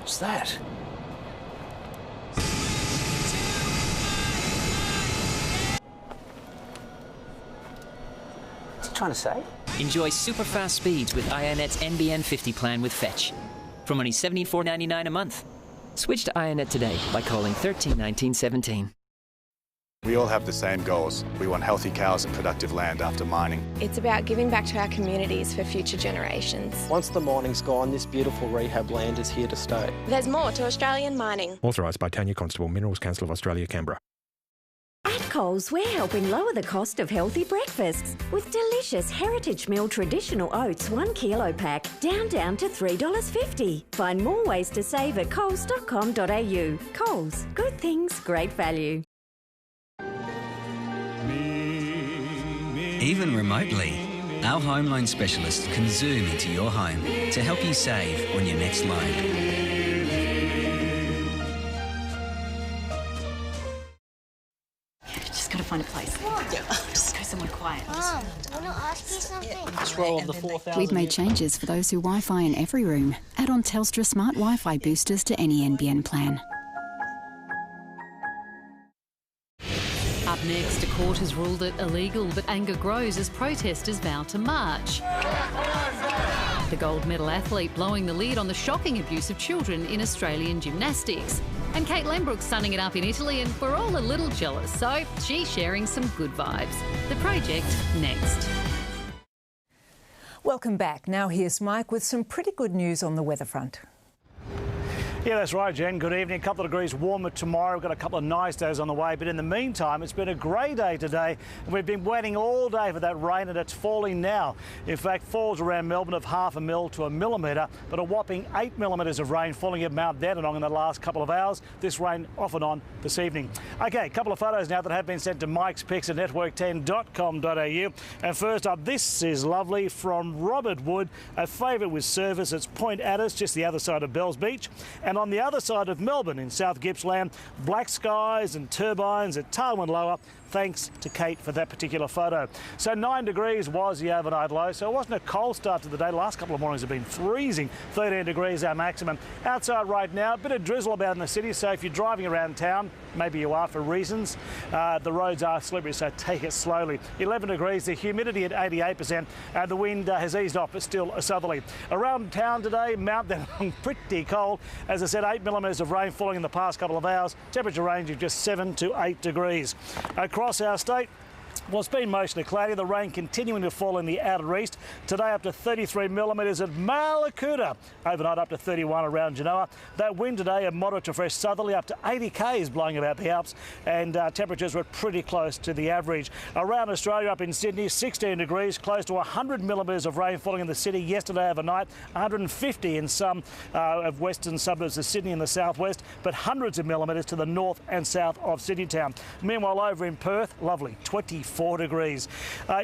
What's that? What's it trying to say?
Enjoy super fast speeds with iiNet's NBN 50 plan with Fetch. From only $74.99 a month. Switch to iiNet today by calling 13 19 17.
We all have the same goals. We want healthy cows and productive land after mining.
It's about giving back to our communities for future generations.
Once the mining's gone, this beautiful rehab land is here to stay.
There's more to Australian mining.
Authorised by Tanya Constable, Minerals Council of Australia, Canberra.
At Coles, we're helping lower the cost of healthy breakfasts with delicious Heritage Meal Traditional Oats 1 kilo pack, down to $3.50. Find more ways to save at coles.com.au. Coles, good things, great value.
Even remotely, our home loan specialists can zoom into your home to help you save on your next loan.
Just gotta find a place. Yeah, just go somewhere quiet.
Mom, I want to ask you something.
Just roll on the 4,000.
We've made changes for those who Wi-Fi in every room. Add on Telstra Smart Wi-Fi boosters to any NBN plan.
Up next, a court has ruled it illegal, but anger grows as protesters vow to march. The gold medal athlete blowing the lid on the shocking abuse of children in Australian gymnastics. And Kate Lembrook's sunning it up in Italy, and we're all a little jealous, so she's sharing some good vibes. The Project next.
Welcome back. Now here's Mike with some pretty good news on the weather front.
Yeah, that's right, Jen. Good evening. A couple of degrees warmer tomorrow. We've got a couple of nice days on the way. But in the meantime, it's been a grey day today. And we've been waiting all day for that rain, and it's falling now. In fact, falls around Melbourne of 0.5 mil to 1 millimetre, but a whopping 8 millimetres of rain falling at Mount Dandenong in the last couple of hours. This rain off and on this evening. OK, a couple of photos now that have been sent to Mike's Pics at network10.com.au. And first up, this is lovely from Robert Wood, a favourite with service. It's Point Addis, just the other side of Bells Beach. And on the other side of Melbourne in South Gippsland, black skies and turbines at Darwin Lower. Thanks to Kate for that particular photo. So 9 degrees was the overnight low, so it wasn't a cold start to the day. The last couple of mornings have been freezing. 13 degrees our maximum. Outside right now, a bit of drizzle about in the city, so if you're driving around town, maybe you are for reasons, the roads are slippery, so take it slowly. 11 degrees, the humidity at 88%, the wind has eased off, but still a southerly. Around town today, Mount Dandenong, pretty cold. As I said, 8 millimetres of rain falling in the past couple of hours. Temperature range of just 7 to 8 degrees. Across our state, Well, it's been mostly cloudy. The rain continuing to fall in the outer east. Today up to 33 millimetres at Malakuta. Overnight up to 31 around Genoa. That wind today a moderate to fresh southerly up to 80 k's blowing about the Alps, and temperatures were pretty close to the average. Around Australia, up in Sydney, 16 degrees, close to 100 millimetres of rain falling in the city yesterday overnight. 150 in some of western suburbs of Sydney in the southwest, but hundreds of millimetres to the north and south of Sydney town. Meanwhile, over in Perth, lovely 24 degrees.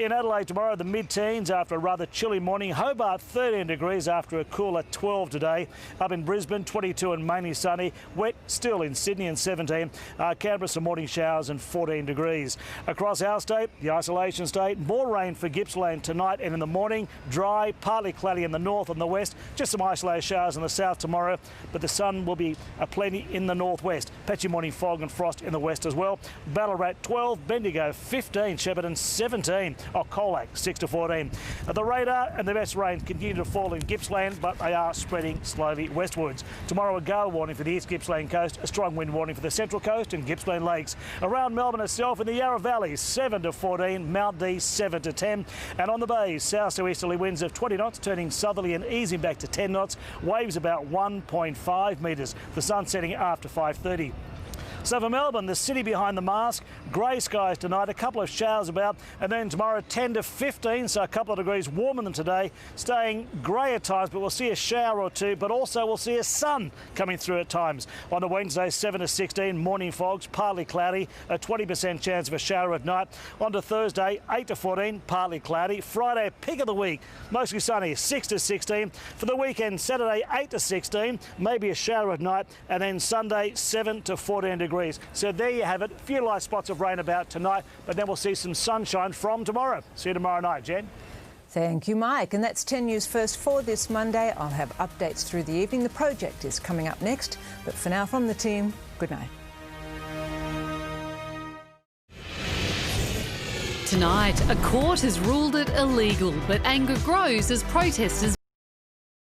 In Adelaide tomorrow, the mid-teens after a rather chilly morning. Hobart 13 degrees after a cooler 12 today. Up in Brisbane 22 and mainly sunny. Wet still in Sydney and 17. Canberra some morning showers and 14 degrees. Across our state, the isolation state, more rain for Gippsland tonight and in the morning. Dry, partly cloudy in the north and the west. Just some isolated showers in the south tomorrow, but the sun will be plenty in the northwest. Patchy morning fog and frost in the west as well. Ballarat 12, Bendigo 15, Shepparton 17, Colac 6 to 14. The radar and the best rain continue to fall in Gippsland, but they are spreading slowly westwards. Tomorrow a gale warning for the East Gippsland coast, a strong wind warning for the Central Coast and Gippsland Lakes. Around Melbourne itself in the Yarra Valley 7 to 14, Mount D 7 to 10, and on the bays south to easterly winds of 20 knots turning southerly and easing back to 10 knots, waves about 1.5 metres. The sun setting after 5:30. So for Melbourne, the city behind the mask, grey skies tonight, a couple of showers about, and then tomorrow 10 to 15, so a couple of degrees warmer than today, staying grey at times, but we'll see a shower or two, but also we'll see a sun coming through at times. On the Wednesday, 7 to 16, morning fogs, partly cloudy, a 20% chance of a shower at night. On to Thursday, 8 to 14, partly cloudy. Friday, pick of the week, mostly sunny, 6 to 16. For the weekend, Saturday, 8 to 16, maybe a shower at night, and then Sunday, 7 to 14 degrees. So there you have it. A few light spots of rain about tonight, but then we'll see some sunshine from tomorrow. See you tomorrow night, Jen.
Thank you, Mike. And that's 10 News First for this Monday. I'll have updates through the evening. The project is coming up next. But for now, from the team, good night.
Tonight, a court has ruled it illegal, but anger grows as protesters